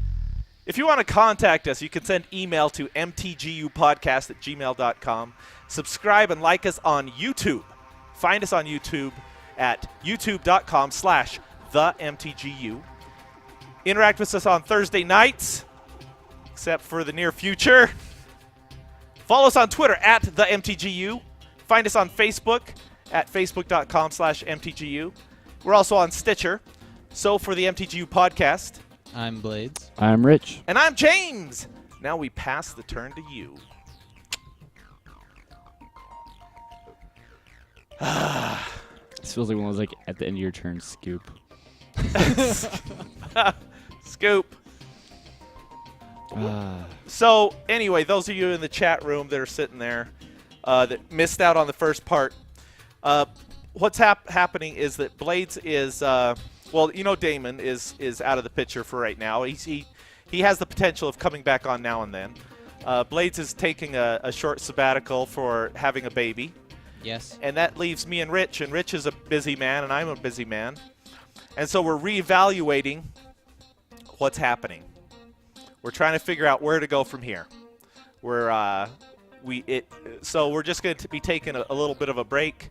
If you want to contact us, you can send email to mtgupodcast@gmail.com. Subscribe and like us on YouTube. Find us on YouTube at youtube.com/themtgu. Interact with us on Thursday nights, except for the near future. Follow us on Twitter at @themtgu. Find us on Facebook at facebook.com/mtgu. We're also on Stitcher. So for the MTGU podcast, I'm Blades. I'm Rich. and I'm James. Now we pass the turn to you. This feels like one of those like at the end of your turn scoop. Scoop. So anyway, those of you in the chat room that are sitting there that missed out on the first part, what's happening is that Blades is, well, you know, Damon is out of the picture for right now. He has the potential of coming back on now and then. Blades is taking a short sabbatical for having a baby. Yes. And that leaves me and Rich is a busy man, and I'm a busy man. And so we're reevaluating what's happening. We're trying to figure out where to go from here. So we're just going to be taking a little bit of a break.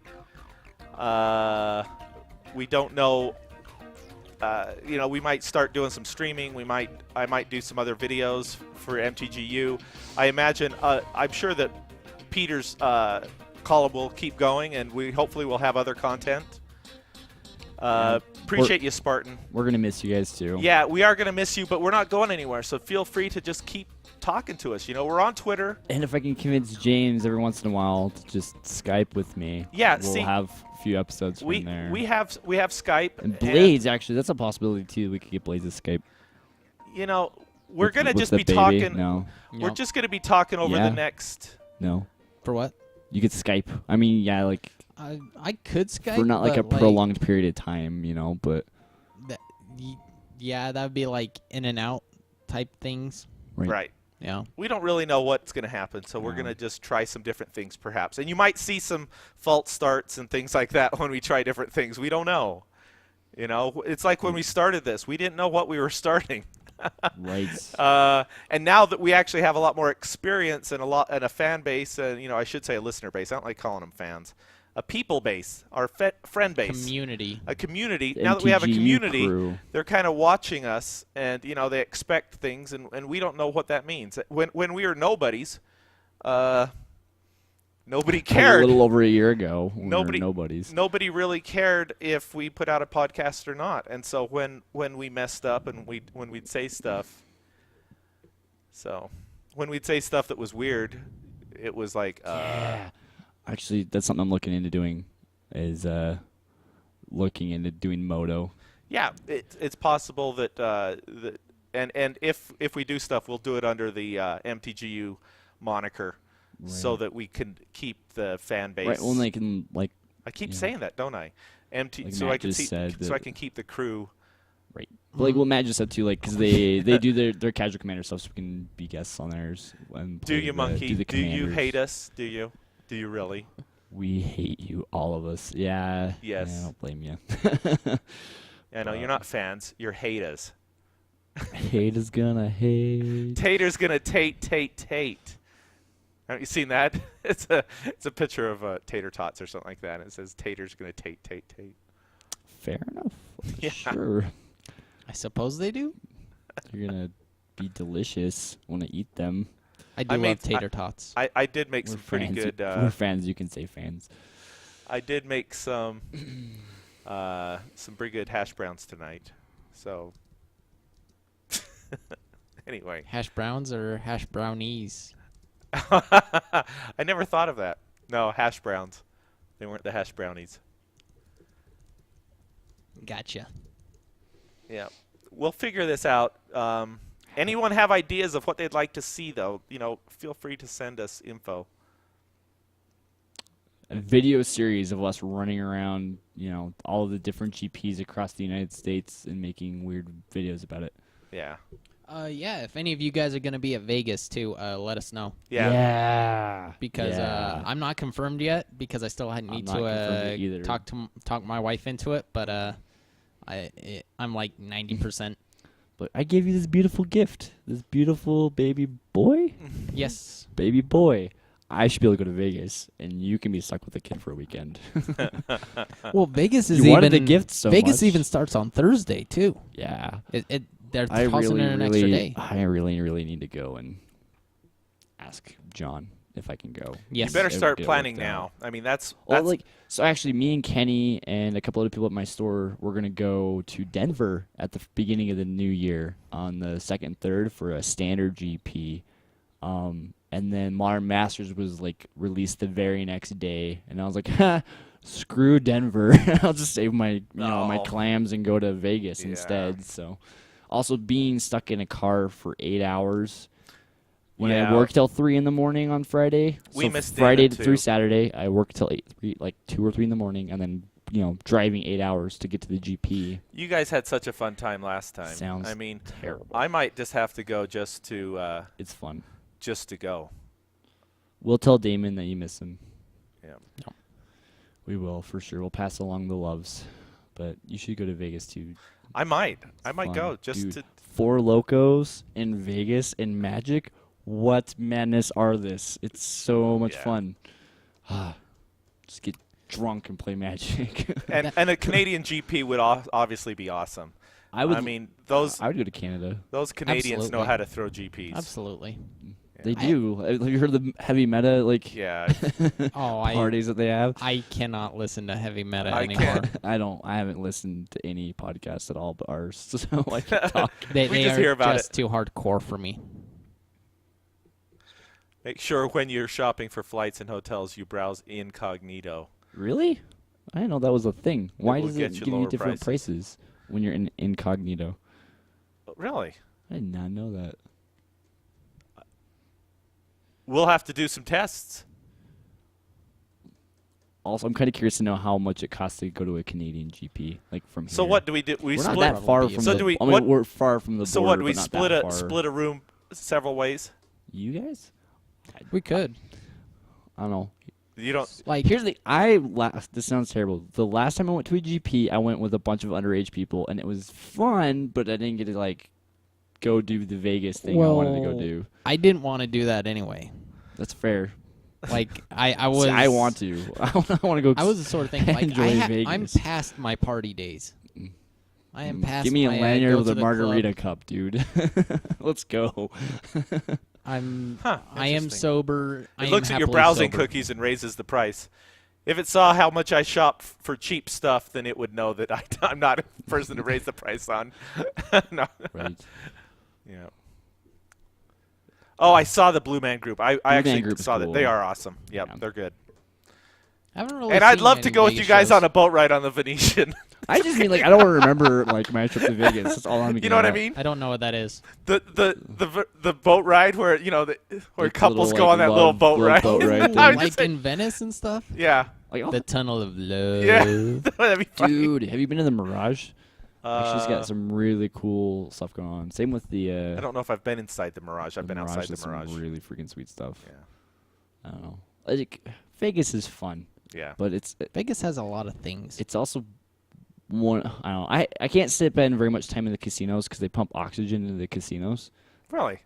We don't know. We might start doing some streaming. I might do some other videos for MTGYou. I imagine. I'm sure that Peter's column will keep going, and we hopefully will have other content. Appreciate you, Spartan. We're gonna miss you guys too. Yeah, we are going to miss you, but we're not going anywhere. So feel free to just keep talking to us. We're on Twitter. And if I can convince James every once in a while to just Skype with me, Yeah, we'll see, have a few episodes we from there. we have Skype. and Blades, actually, that's a possibility too. We could get Blades to Skype. We're gonna With just the be baby. talking. No, We're just gonna be talking over Yeah. the next. no. For what? You could Skype. I mean, yeah, like I could Skype. for not like a but, prolonged period of time, but That, yeah, that would be like in and out type things. Right. Yeah. We don't really know what's going to happen, so we're No. going to just try some different things perhaps. And you might see some false starts and things like that when we try different things. We don't know. It's like when we started this. We didn't know what we were starting. right. And now that we actually have a lot more experience and a fan base, and I should say a listener base. I don't like calling them fans. A people base, our friend base. Community. A community. The Now that we have a MTGYou community, crew. they're kind of watching us, and they expect things, and we don't know what that means. When we were nobodies, nobody A cared. little over a year ago, we were Nobody- nobodies. Nobody really cared if we put out a podcast or not, and so when we messed up and when we'd say stuff, when we'd say stuff that was weird, it was like, Yeah. Actually, that's something I'm looking into doing. Is looking into doing moto. yeah, it's possible that and if we do stuff, we'll do it under the MTGYou moniker, so Right. that we can keep the fan base. Right. Well, they can like I keep yeah. saying that, don't I? Like so Matt I can just see, said so that- I can keep the crew. right. But like what Matt just said too, like because they do their casual commander stuff, so we can be guests on theirs. And Do play you, the- monkey? the Do you commanders. hate us? Do you? Do you really? We hate you, all of us. Yeah. Yes. Yeah, I don't blame you. I know you're not fans. You're haters. Hate is gonna hate. Tater's gonna tate. Haven't you seen that? It's a picture of tater tots or something like that. And it says Tater's gonna tate. Fair enough. Yeah. Sure. I suppose they do. You're gonna be delicious when I eat them. I do I made- love tater tots. I did make We're some pretty fans. good. We're fans. You can say fans. I did make some pretty good hash browns tonight. So anyway, Hash browns or hash brownies? I never thought of that. No, hash browns. They weren't the hash brownies. Gotcha. Yeah, we'll figure this out. Anyone have ideas of what they'd like to see, though? Feel free to send us info. A video series of us running around, all of the different GPs across the United States and making weird videos about it. Yeah. Yeah, if any of you guys are going to be at Vegas too, let us know. Yeah. Yeah. Because Yeah. I'm not confirmed yet because I still I'm need not confirmed to yet either. talk my wife into it, but I'm like 90%. But I gave you this beautiful gift, this beautiful baby boy. Yes. Baby boy. I should be able to go to Vegas, and you can be stuck with the kid for a weekend. Well, Vegas is You wanted the gift so Vegas much. even starts on Thursday too. Yeah. They're I tossing really, in an extra really, day. I really, really need to go and ask John if I can go. Yes. You better It would start get planning worked out. now. I mean, that's Well, so actually, me and Kenny and a couple other people at my store, we're gonna go to Denver at the beginning of the new year on the 2nd and 3rd for a standard GP. And then Modern Masters was released the very next day, and I was like, ha, screw Denver. I'll just save my my Oh. clams and go to Vegas Yeah. instead. So, also being stuck in a car for 8 hours. When Yeah. I worked till 3 in the morning on Friday, We so missed Friday Damon, too. through Saturday, I worked till 2 or 3 in the morning, and then driving 8 hours to get to the GP. you guys had such a fun time last time. Sounds I mean, terrible. I might just have to go just to It's fun. go. We'll tell Damon that you miss him. Yeah. We will for sure. We'll pass along the loves, but you should go to Vegas too. I might Fun. go just Dude, to. 4 Locos in Vegas in Magic. What madness are this? It's so much Yeah. fun. Just get drunk and play Magic. And a Canadian GP would obviously be awesome. I would. I mean, those I would go to Canada. Canadians know Absolutely. how to throw GPs. Absolutely. They do. Have you heard of the heavy meta Yeah. Oh, parties that they have? I cannot listen to heavy meta I anymore. can't. I haven't listened to any podcast at all but ours, so I can talk. They We just are hear about just too hardcore for me. Make sure when you're shopping for flights and hotels, you browse incognito. Really? I didn't know that was a thing. Why will does get it you give you lower different prices. prices when you're in incognito? Really? I did not know that. We'll have to do some tests. Also, I'm kind of curious to know how much it costs to go to a Canadian GP, like from here. So what do we do? We We're split. not that far from So the. do we- I mean, what- we're far from the border. So what? Do we but not split that a far. split a room several ways? You guys? We could. I don't know. You don't. Like, Here's the this sounds terrible. The last time I went to a GP, I went with a bunch of underage people, and it was fun, but I didn't get to like go do the Vegas thing I wanted to go Well, do. I didn't want to do that anyway. That's fair. Like, I was. See, I want to. I want to go. I was the sort of thing like enjoy I'm Vegas. past my party days. I am past. Give me a my, lanyard go with to a the margarita club. cup, dude. Let's go. I'm. Huh, I am interesting. sober. I It am looks at your happily browsing sober. cookies and raises the price. If it saw how much I shop for cheap stuff, then it would know that I'm not a person to raise the price on. No. Right. Yeah. Oh, I saw the Blue Man Group. I Man actually Group is saw that. cool. They are awesome. Yep, Yeah. they're good. I haven't really And I'd seen love to many go with Vegas you guys shows. on a boat ride on the Venetian. I just mean like I don't remember like my trip to Vegas. That's all I'm. You know what I mean? I don't know what that is. The boat ride where where Like couples little, go on like, that little love- boat love ride. boat ride Ooh, thing. I would like just say- in Venice and stuff. yeah, Like, oh, The Tunnel of Love. yeah, that'd be funny. dude, have you been to the Mirage? Actually, it's Uh, got some really cool stuff going on. Same with the. I don't know if I've been inside the Mirage. I've been outside has the Mirage. Some really freaking sweet stuff. Yeah, I don't know. Like Vegas is fun, yeah. but it's Vegas has a lot of things. it's also one. I don't know. I can't spend very much time in the casinos because they pump oxygen into the casinos. Really?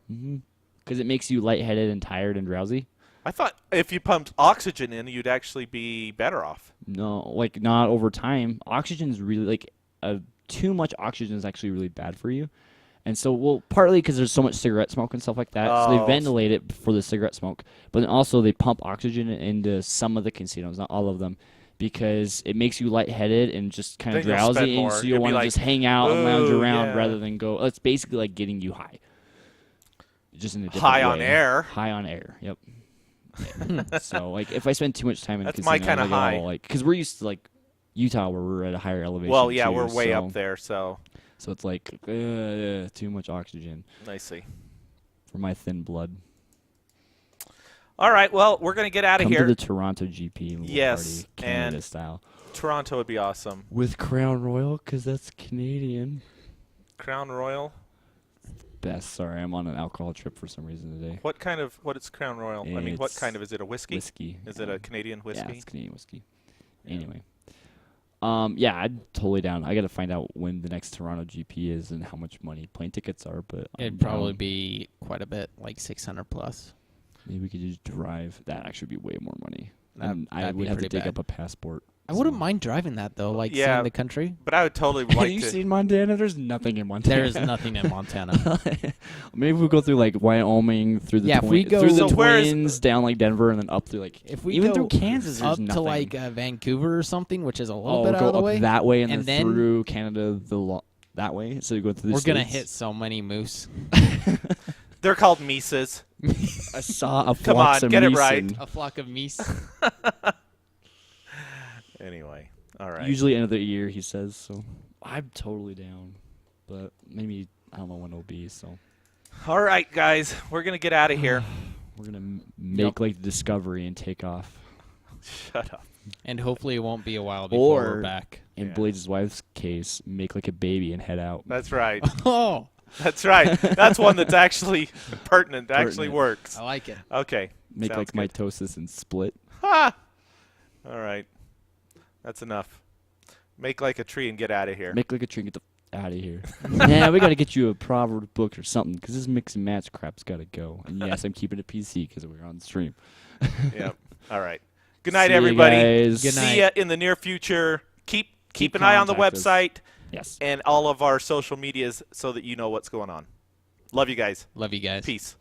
Because it makes you lightheaded and tired and drowsy. I thought if you pumped oxygen in, you'd actually be better off. No, like not over time. Oxygen's really like too much oxygen is actually really bad for you. And so, well, partly because there's so much cigarette smoke and stuff like that, so Oh. they ventilate it for the cigarette smoke. But then also they pump oxygen into some of the casinos, not all of them, because it makes you lightheaded and just kind of Then you'll spend drowsy, and more. so You'll you be want to like, just hang out and lounge "Ooh, around yeah." rather than go. It's basically like getting you high, just in a different High on way. air. High on air. Yep. So like, if I spend too much time in That's the my casino, kinda I get all, high. like, because we're used to like Utah, where we're at a higher elevation. Well, yeah, too, we're way so- up there, so So it's like too much oxygen I see. for my thin blood. All right, well, we're gonna get out of Come here. to the Toronto GP and we'll Yes, party Canada and- style Toronto would be awesome. with Crown Royal because that's Canadian. Crown Royal. Best. Sorry, I'm on an alcohol trip for some reason today. What is Crown Royal? I mean, what It's kind of is it? A whiskey? Whiskey. Is it a Canadian whiskey? Yeah, it's Canadian whiskey. Yeah. Anyway. Yeah, I'm totally down. I got to find out when the next Toronto GP is and how much money plane tickets are, but It'd I'm probably down. be quite a bit, like 600 plus. Maybe we could just drive. That actually be way more money. That- And I that'd be would have to pretty dig bad. up a passport. I wouldn't so- mind driving that though, like Yeah. seeing the country. But I would totally Have like you to. seen Montana? There's nothing in Montana. There's nothing in Montana. Maybe we'll go through like Wyoming, through the Yeah, if we go- through the So where is- Twins, down like Denver, and then up through like If we even go through Kansas. There's up nothing. to like Vancouver or something, which is a little bit go out of the up way, that way and, and then then through Canada that way. So you go through the we're gonna States. hit so many moose. They're called Mises. I saw a Come flocks on, of get it meese right. and A flock of meese. Anyway, all right. Usually end of the year, he says. So I'm totally down, but maybe I don't know when it'll be. So All right, guys, we're gonna get out of here. we're gonna make like the Discovery and take off. Shut up. And hopefully it won't be a while before Or- we're back. In Yeah. Blade's wife's case, make like a baby and head out. That's right. Oh, That's right. That's one that's actually pertinent. Actually Pertinent. works. I like it. Okay. Make sounds like good. mitosis and split. Ha! All right. That's enough. Make like a tree and get out of here. Make like a tree and get the out of here. Yeah, we got to get you a proverb book or something because this mix and match crap's got to go. And yes, I'm keeping it PC because we're on stream. Yep. All right. Good night, See you everybody. guys. Good night. See ya in the near future. Keep Keep an eye on the contact us. website Yes. and all of our social medias so that you know what's going on. Love you guys. Love you guys. Peace.